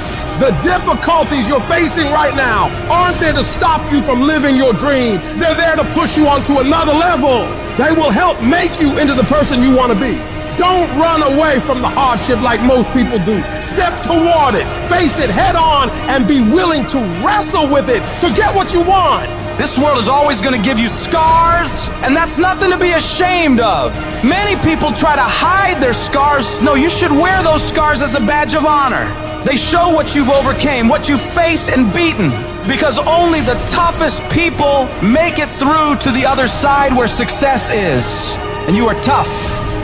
The difficulties you're facing right now aren't there to stop you from living your dream. They're there to push you onto another level. They will help make you into the person you want to be. Don't run away from the hardship like most people do. Step toward it, face it head on, and be willing to wrestle with it to get what you want. This world is always going to give you scars, and that's nothing to be ashamed of. Many people try to hide their scars. No, you should wear those scars as a badge of honor. They show what you've overcame, what you've faced and beaten. Because only the toughest people make it through to the other side where success is. And you are tough.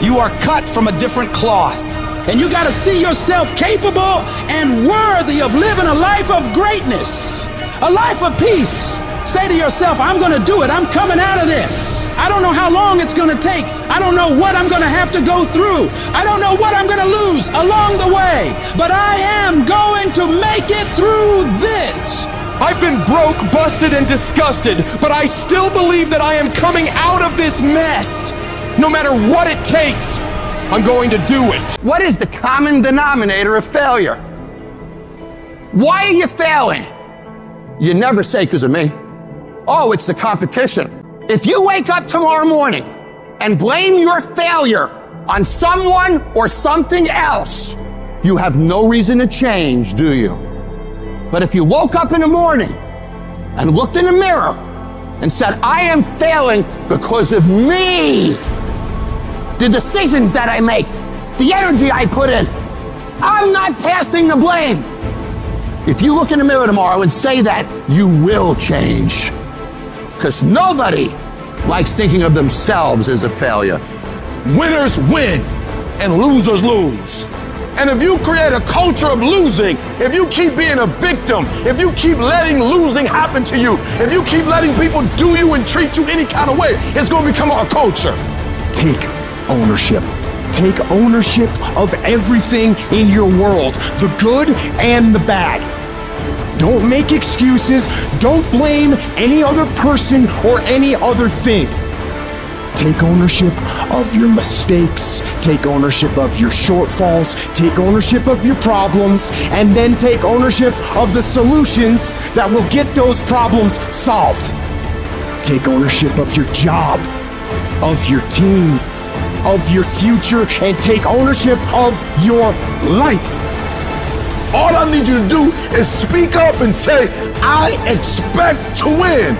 You are cut from a different cloth. And you got to see yourself capable and worthy of living a life of greatness, a life of peace. Say to yourself, I'm going to do it. I'm coming out of this. I don't know how long it's going to take. I don't know what I'm going to have to go through. I don't know what I'm going to lose along the way. But I am going to make it through this. I've been broke, busted, and disgusted, but I still believe that I am coming out of this mess. No matter what it takes, I'm going to do it. What is the common denominator of failure? Why are you failing? You never say because of me. Oh, it's the competition. If you wake up tomorrow morning and blame your failure on someone or something else, you have no reason to change, do you? But if you woke up in the morning and looked in the mirror and said, I am failing because of me, the decisions that I make, the energy I put in, I'm not passing the blame. If you look in the mirror tomorrow and say that, you will change. Because nobody likes thinking of themselves as a failure. Winners win and losers lose. And if you create a culture of losing, if you keep being a victim, if you keep letting losing happen to you, if you keep letting people do you and treat you any kind of way, it's going to become a culture. Take ownership. Take ownership of everything in your world, the good and the bad. Don't make excuses. Don't blame any other person or any other thing. Take ownership of your mistakes. Take ownership of your shortfalls. Take ownership of your problems. And then take ownership of the solutions that will get those problems solved. Take ownership of your job, of your team, of your future, and take ownership of your life. All I need you to do is speak up and say, I expect to win.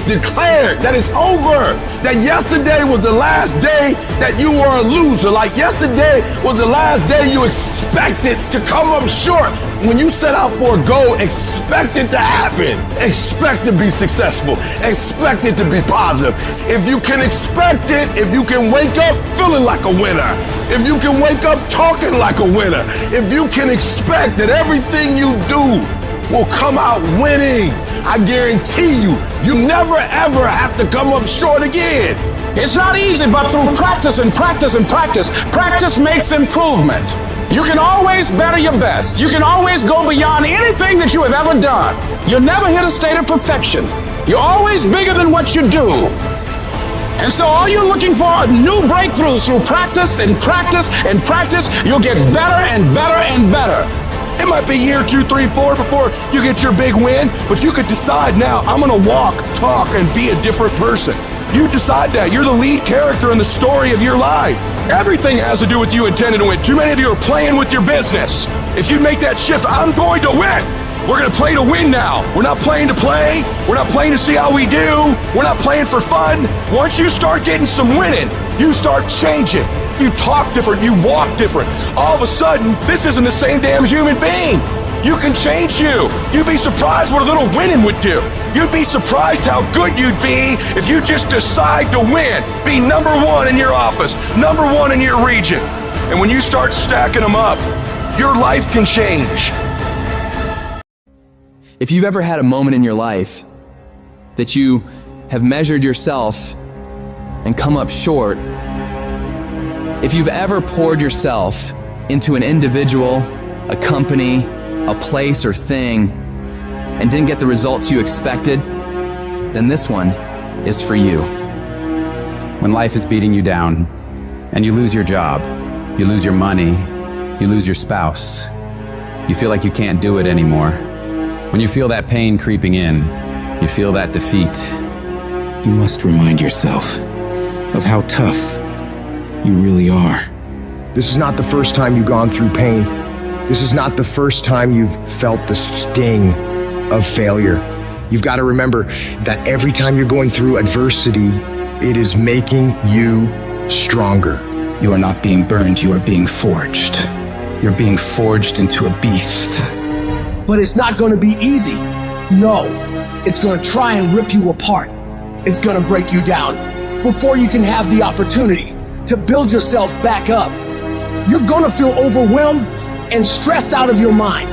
declared that it's over. That yesterday was the last day that you were a loser. Like yesterday was the last day you expected to come up short. When you set out for a goal, expect it to happen. Expect to be successful. Expect it to be positive. If you can expect it, if you can wake up feeling like a winner, if you can wake up talking like a winner, if you can expect that everything you do will come out winning, I guarantee you, you never ever have to come up short again. It's not easy, but through practice and practice and practice, practice makes improvement. You can always better your best. You can always go beyond anything that you have ever done. You'll never hit a state of perfection. You're always bigger than what you do. And so all you're looking for are new breakthroughs through practice and practice and practice. You'll get better and better and better. It might be year 2, 3, 4 before you get your big win, but you could decide now, I'm gonna walk, talk, and be a different person. You decide that. You're the lead character in the story of your life. Everything has to do with you intending to win. Too many of you are playing with your business. If you make that shift, I'm going to win. We're going to play to win now. We're not playing to play. We're not playing to see how we do. We're not playing for fun. Once you start getting some winning, you start changing. You talk different. You walk different. All of a sudden, this isn't the same damn human being. You can change you. You'd be surprised what a little winning would do. You'd be surprised how good you'd be if you just decide to win. Be number one in your office, number one in your region. And when you start stacking them up, your life can change. If you've ever had a moment in your life that you have measured yourself and come up short, if you've ever poured yourself into an individual, a company, a place or thing, and didn't get the results you expected, then this one is for you. When life is beating you down and you lose your job, you lose your money, you lose your spouse, you feel like you can't do it anymore. When you feel that pain creeping in, you feel that defeat, you must remind yourself of how tough you really are. This is not the first time you've gone through pain. This is not the first time you've felt the sting of failure. You've got to remember that every time you're going through adversity, it is making you stronger. You are not being burned, you are being forged. You're being forged into a beast. But it's not going to be easy. No, it's going to try and rip you apart. It's going to break you down before you can have the opportunity to build yourself back up. You're going to feel overwhelmed and stressed out of your mind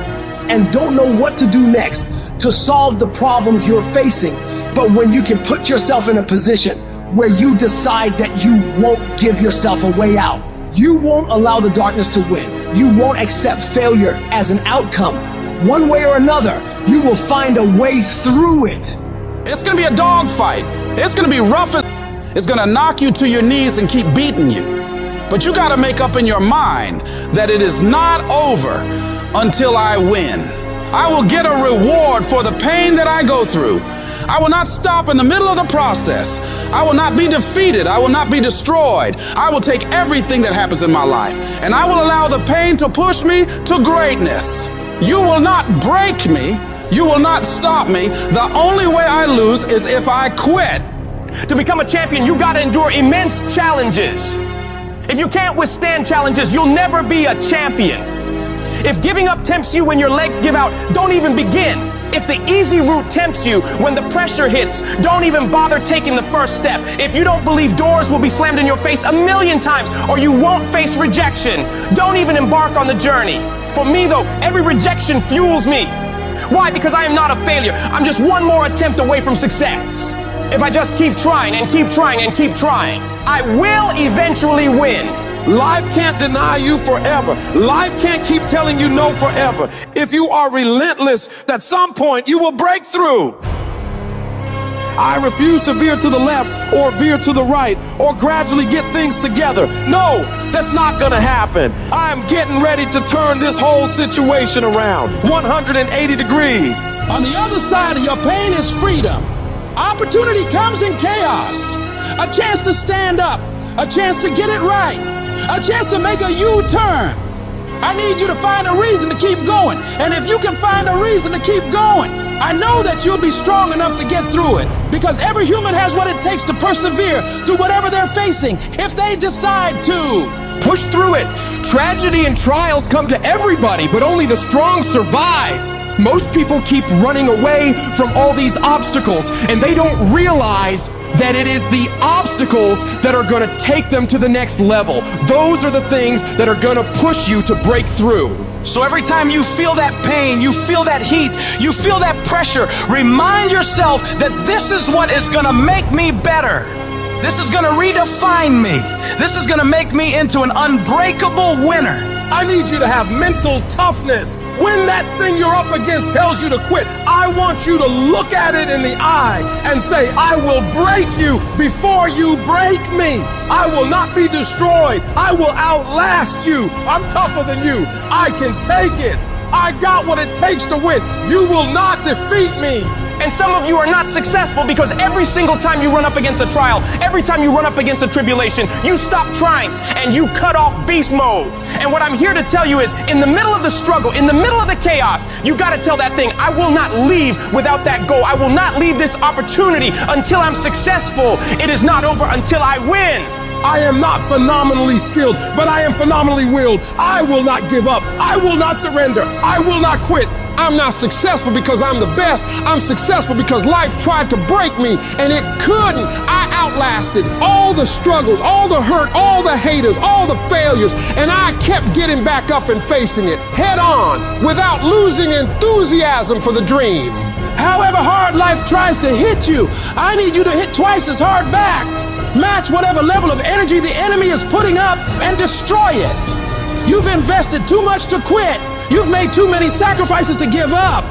and don't know what to do next to solve the problems you're facing. But when you can put yourself in a position where you decide that you won't give yourself a way out, you won't allow the darkness to win, you won't accept failure as an outcome, one way or another, you will find a way through it. It's gonna be a dogfight. It's gonna be rough. It's gonna knock you to your knees and keep beating you. But you gotta make up in your mind that it is not over until I win. I will get a reward for the pain that I go through. I will not stop in the middle of the process. I will not be defeated. I will not be destroyed. I will take everything that happens in my life and I will allow the pain to push me to greatness. You will not break me. You will not stop me. The only way I lose is if I quit. To become a champion, you gotta endure immense challenges. If you can't withstand challenges, you'll never be a champion. If giving up tempts you when your legs give out, don't even begin. If the easy route tempts you when the pressure hits, don't even bother taking the first step. If you don't believe doors will be slammed in your face 1,000,000 times or you won't face rejection, don't even embark on the journey. For me though, every rejection fuels me. Why? Because I am not a failure. I'm just one more attempt away from success. If I just keep trying and keep trying and keep trying, I will eventually win. Life can't deny you forever. Life can't keep telling you no forever. If you are relentless, at some point you will break through. I refuse to veer to the left or veer to the right or gradually get things together. No, that's not gonna happen. I'm getting ready to turn this whole situation around 180 degrees. On the other side of your pain is freedom. Opportunity comes in chaos. A chance to stand up. A chance to get it right. A chance to make a U-turn. I need you to find a reason to keep going. And if you can find a reason to keep going, I know that you'll be strong enough to get through it, because every human has what it takes to persevere through whatever they're facing, if they decide to. Push through it. Tragedy and trials come to everybody, but only the strong survive. Most people keep running away from all these obstacles, and they don't realize that it is the obstacles that are going to take them to the next level. Those are the things that are going to push you to break through. So every time you feel that pain, you feel that heat, you feel that pressure, remind yourself that this is what is going to make me better. This is going to redefine me. This is going to make me into an unbreakable winner. I need you to have mental toughness. When that thing you're up against tells you to quit, I want you to look at it in the eye and say, I will break you before you break me. I will not be destroyed. I will outlast you. I'm tougher than you. I can take it. I got what it takes to win. You will not defeat me. And some of you are not successful because every single time you run up against a trial, every time you run up against a tribulation, you stop trying and you cut off beast mode. And what I'm here to tell you is, in the middle of the struggle, in the middle of the chaos, you got to tell that thing, I will not leave without that goal. I will not leave this opportunity until I'm successful. It is not over until I win. I am not phenomenally skilled, but I am phenomenally willed. I will not give up. I will not surrender. I will not quit. I'm not successful because I'm the best. I'm successful because life tried to break me and it couldn't. I outlasted all the struggles, all the hurt, all the haters, all the failures, and I kept getting back up and facing it head on without losing enthusiasm for the dream. However hard life tries to hit you, I need you to hit twice as hard back. Match whatever level of energy the enemy is putting up and destroy it. You've invested too much to quit. You've made too many sacrifices to give up.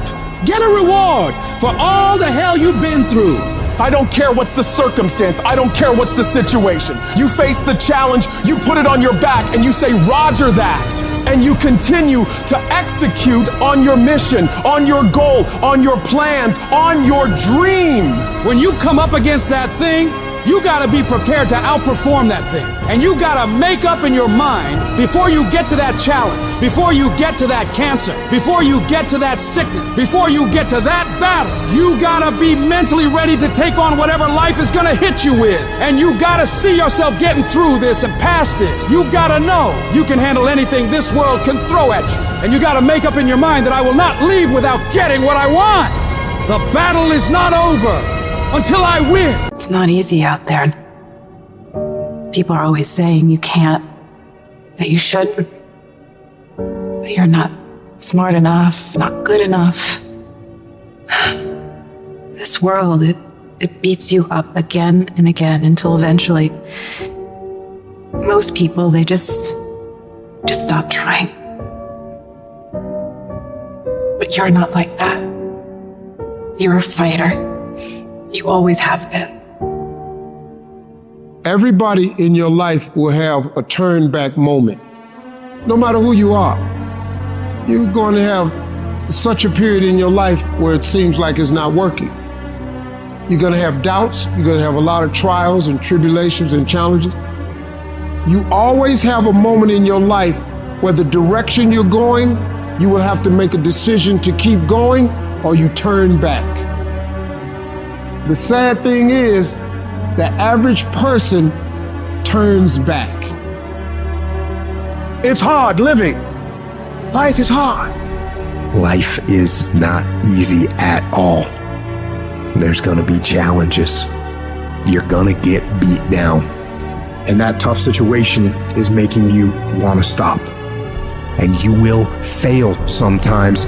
Get a reward for all the hell you've been through. I don't care what's the circumstance. I don't care what's the situation. You face the challenge, you put it on your back, and you say, Roger that. And you continue to execute on your mission, on your goal, on your plans, on your dream. When you come up against that thing, you gotta be prepared to outperform that thing. And you gotta make up in your mind before you get to that challenge, before you get to that cancer, before you get to that sickness, before you get to that battle. You gotta be mentally ready to take on whatever life is gonna hit you with. And you gotta see yourself getting through this and past this. You gotta know you can handle anything this world can throw at you. And you gotta make up in your mind that I will not leave without getting what I want. The battle is not over until I win. It's not easy out there. People are always saying you can't, that you shouldn't, that you're not smart enough, not good enough. This world, it beats you up again and again until eventually most people, they just stop trying. But you're not like that. You're a fighter. You always have been. Everybody in your life will have a turn back moment. No matter who you are, you're going to have such a period in your life where it seems like it's not working. You're going to have doubts. You're going to have a lot of trials and tribulations and challenges. You always have a moment in your life where the direction you're going, you will have to make a decision to keep going or you turn back. The sad thing is, the average person turns back. It's hard living. Life is hard. Life is not easy at all. There's gonna be challenges. You're gonna get beat down. And that tough situation is making you want to stop. And you will fail sometimes,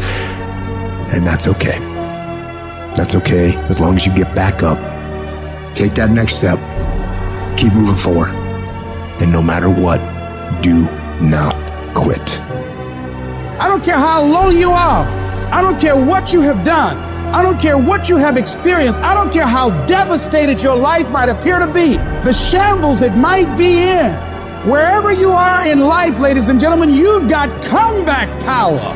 and that's okay. That's okay, as long as you get back up. Take that next step. Keep moving forward. And no matter what, do not quit. I don't care how low you are. I don't care what you have done. I don't care what you have experienced. I don't care how devastated your life might appear to be, the shambles it might be in. Wherever you are in life, ladies and gentlemen, you've got comeback power.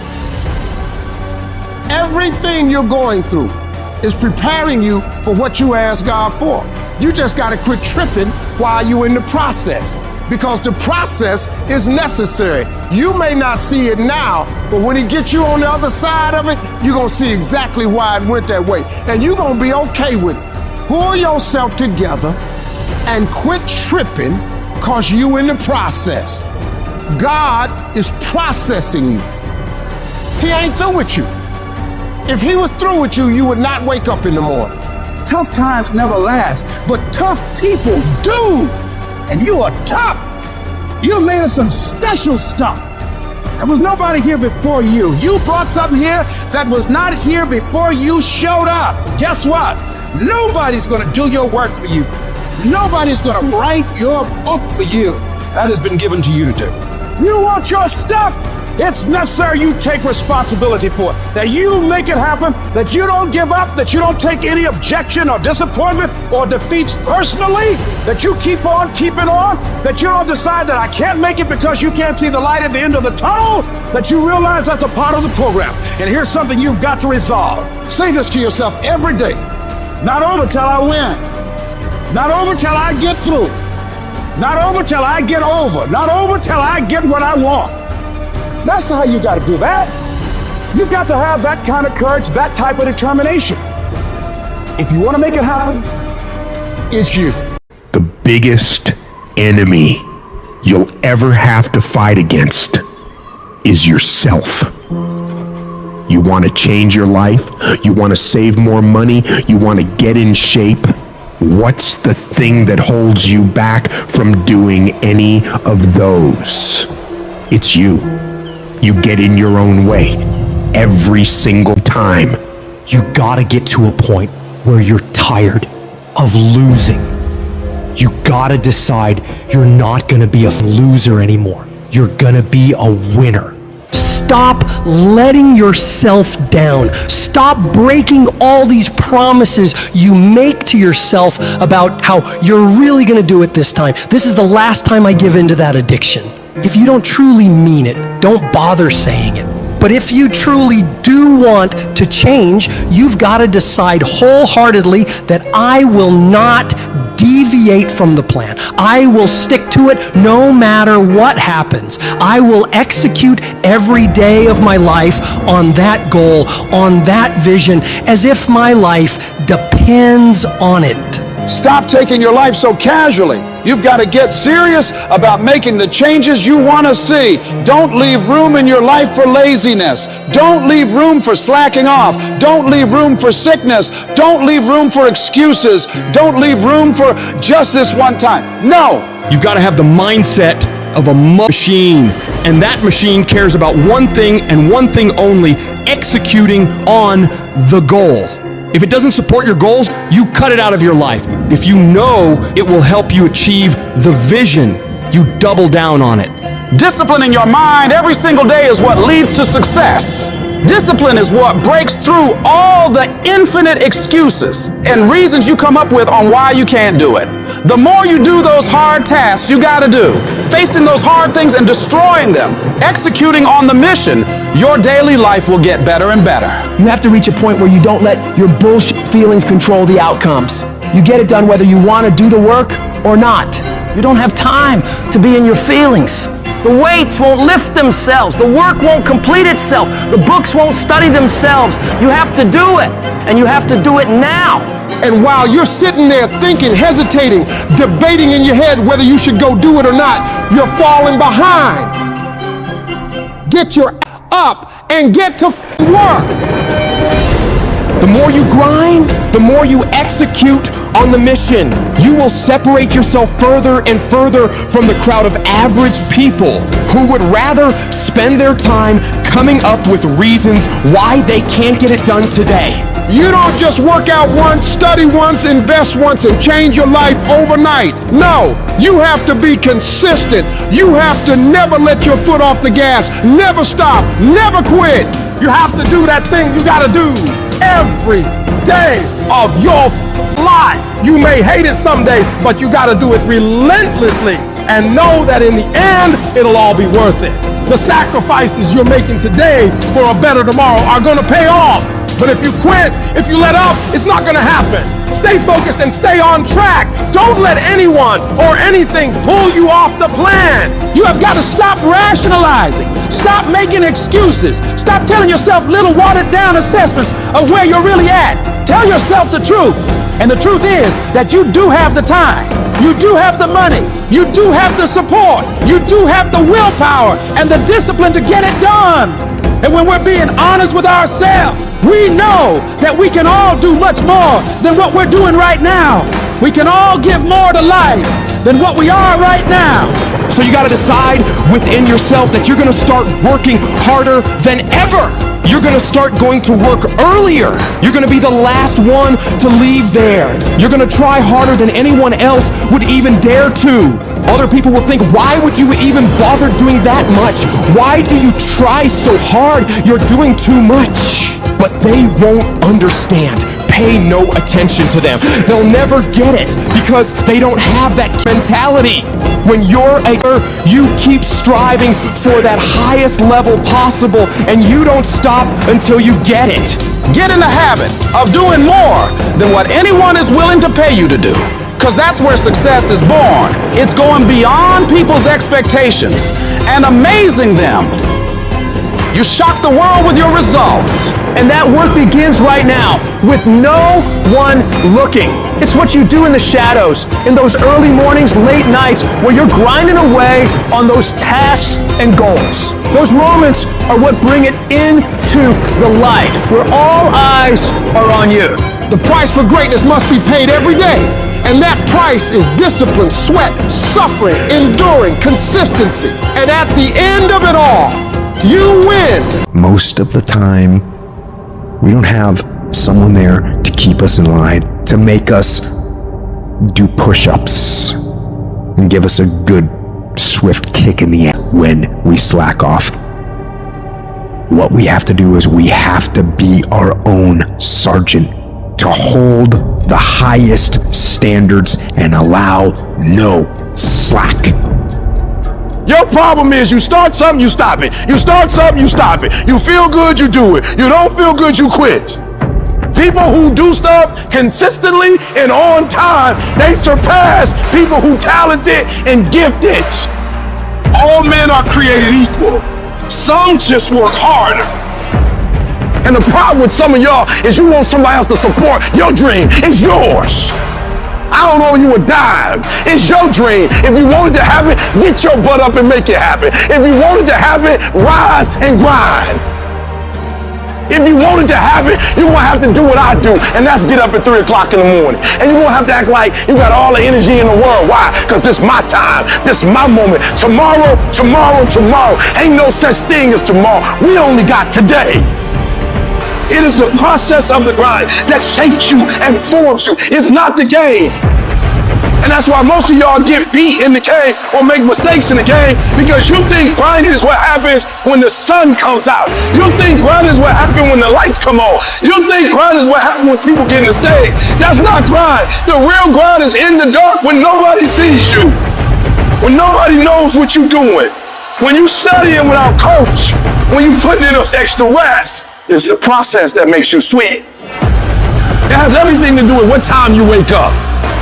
Everything you're going through is preparing you for what you asked God for. You just got to quit tripping while you're in the process. because the process is necessary. You may not see it now, but when he gets you on the other side of it, you're gonna see exactly why it went that way. And you're gonna be okay with it. Pull yourself together and quit tripping because you in the process. God is processing you. He ain't through with you. If he was through with you, you would not wake up in the morning. Tough times never last, but tough people do. And you are tough. You made us some special stuff. There was nobody here before you. You brought something here that was not here before you showed up. Guess what? Nobody's gonna do your work for you. Nobody's gonna write your book for you. That has been given to you to do. You want your stuff? It's necessary you take responsibility for it, that you make it happen, that you don't give up, that you don't take any objection or disappointment or defeats personally, that you keep on keeping on, that you don't decide that I can't make it because you can't see the light at the end of the tunnel, that you realize that's a part of the program. And here's something you've got to resolve. Say this to yourself every day. Not over till I win. Not over till I get through. Not over till I get over. Not over till I get what I want. That's how you got to do that. You've got to have that kind of courage, that type of determination. If you want to make it happen, it's you. The biggest enemy you'll ever have to fight against is yourself. You want to change your life? You want to save more money? You want to get in shape? What's the thing that holds you back from doing any of those? It's you. You get in your own way every single time. You gotta get to a point where you're tired of losing. You gotta decide you're not gonna be a loser anymore. You're gonna be a winner. Stop letting yourself down. Stop breaking all these promises you make to yourself about how you're really gonna do it this time. This is the last time I give in to that addiction. If you don't truly mean it, don't bother saying it. But if you truly do want to change, you've got to decide wholeheartedly that I will not deviate from the plan. I will stick to it no matter what happens. I will execute every day of my life on that goal, on that vision, as if my life depends on it. Stop taking your life so casually. You've got to get serious about making the changes you want to see. Don't leave room in your life for laziness. Don't leave room for slacking off. Don't leave room for sickness. Don't leave room for excuses. Don't leave room for just this one time. No! You've got to have the mindset of a machine, and that machine cares about one thing and one thing only: executing on the goal. If it doesn't support your goals, you cut it out of your life. If you know it will help you achieve the vision, you double down on it. Discipline in your mind every single day is what leads to success. Discipline is what breaks through all the infinite excuses and reasons you come up with on why you can't do it. The more you do those hard tasks you gotta do, facing those hard things and destroying them, executing on the mission, your daily life will get better and better. You have to reach a point where you don't let your bullshit feelings control the outcomes. You get it done whether you want to do the work or not. You don't have time to be in your feelings. The weights won't lift themselves. The work won't complete itself. The books won't study themselves. You have to do it, and you have to do it now. And while you're sitting there thinking, hesitating, debating in your head whether you should go do it or not, you're falling behind. Get your up and get to work. The more you grind, the more you execute on the mission. You will separate yourself further and further from the crowd of average people who would rather spend their time coming up with reasons why they can't get it done today. You don't just work out once, study once, invest once, and change your life overnight. No, you have to be consistent. You have to never let your foot off the gas. Never stop. Never quit. You have to do that thing you gotta do every day of your life. You may hate it some days, but you gotta do it relentlessly and know that in the end, it'll all be worth it. The sacrifices you're making today for a better tomorrow are gonna pay off. But if you quit, if you let up, it's not gonna happen. Stay focused and stay on track. Don't let anyone or anything pull you off the plan. You have got to stop rationalizing. Stop making excuses. Stop telling yourself little watered down assessments of where you're really at. Tell yourself the truth. And the truth is that you do have the time. You do have the money. You do have the support. You do have the willpower and the discipline to get it done. And when we're being honest with ourselves, we know that we can all do much more than what we're doing right now. We can all give more to life than what we are right now. So you gotta decide within yourself that you're gonna start working harder than ever. You're gonna start going to work earlier. You're gonna be the last one to leave there. You're gonna try harder than anyone else would even dare to. Other people will think, why would you even bother doing that much? Why do you try so hard? You're doing too much. But they won't understand. Pay no attention to them. They'll never get it because they don't have that mentality. When you're you keep striving for that highest level possible and you don't stop until you get it. Get in the habit of doing more than what anyone is willing to pay you to do. Because that's where success is born. It's going beyond people's expectations and amazing them. You shock the world with your results. And that work begins right now with no one looking. It's what you do in the shadows, in those early mornings, late nights, where you're grinding away on those tasks and goals. Those moments are what bring it into the light, where all eyes are on you. The price for greatness must be paid every day. And that price is discipline, sweat, suffering, enduring, consistency. And at the end of it all, you win. Most of the time, we don't have someone there to keep us in line, to make us do push-ups and give us a good, swift kick in the ass when we slack off. What we have to do is we have to be our own sergeant, to hold the highest standards and allow no slack. Your problem is you start something, you stop it. You start something, you stop it. You feel good, you do it. You don't feel good, you quit. People who do stuff consistently and on time, they surpass people who talented and gifted. All men are created equal. Some just work harder. And the problem with some of y'all is you want somebody else to support your dream. It's yours. I don't owe you a dime. It's your dream. If you want it to happen, get your butt up and make it happen. If you want it to happen, rise and grind. If you want it to happen, you're gonna have to do what I do, and that's get up at 3 o'clock in the morning. And you're gonna have to act like you got all the energy in the world. Why? Because this is my time. This is my moment. Tomorrow, tomorrow, tomorrow. Ain't no such thing as tomorrow. We only got today. It is the process of the grind that shapes you and forms you. It's not the game. And that's why most of y'all get beat in the game or make mistakes in the game, because you think grinding is what happens when the sun comes out. You think grinding is what happens when the lights come on. You think grinding is what happens when people get in the stage. That's not grind. The real grind is in the dark when nobody sees you, when nobody knows what you're doing, when you studying without coach, when you putting in those extra reps. It's the process that makes you sweat. It has everything to do with what time you wake up.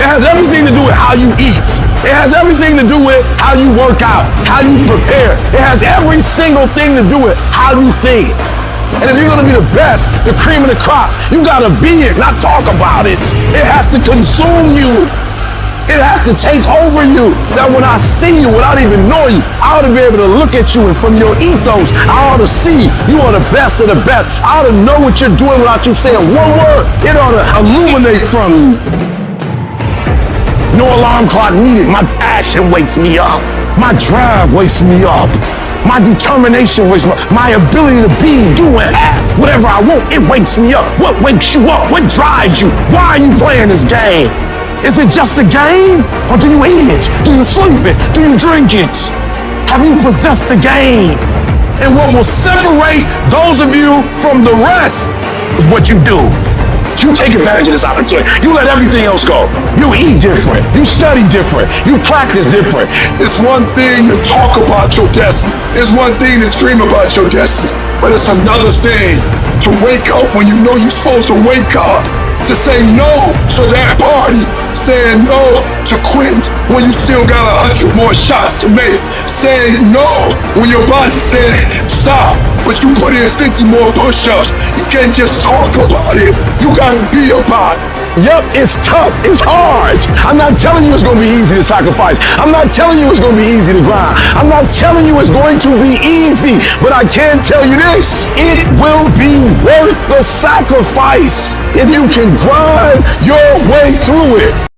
It has everything to do with how you eat. It has everything to do with how you work out, how you prepare. It has every single thing to do with how you think. And if you're gonna be the best, the cream of the crop, you gotta be it, not talk about it. It has to consume you. It has to take over you. That when I see you, without even knowing you, I ought to be able to look at you, and from your ethos, I ought to see you are the best of the best. I ought to know what you're doing without you saying one word. It ought to illuminate from you. No alarm clock needed. My passion wakes me up. My drive wakes me up. My determination wakes me up. My ability to be, do, and act whatever I want, it wakes me up. What wakes you up? What drives you? Why are you playing this game? Is it just a game? Or do you eat it? Do you sleep it? Do you drink it? Have you possessed the game? And what will separate those of you from the rest is what you do. You take advantage of this opportunity. You let everything else go. You eat different. You study different. You practice different. It's one thing to talk about your destiny. It's one thing to dream about your destiny. But it's another thing to wake up when you know you're supposed to wake up. To say no to that party, saying no to quit when you still got 100 more shots to make, saying no when your body said stop, but you put in 50 more push-ups. You can't just talk about it, you gotta be about it. Yep, it's tough, it's hard. I'm not telling you it's gonna be easy to sacrifice. I'm not telling you it's gonna be easy to grind. I'm not telling you it's going to be easy, but I can tell you this, it will be worth the sacrifice if you can grind your way through it.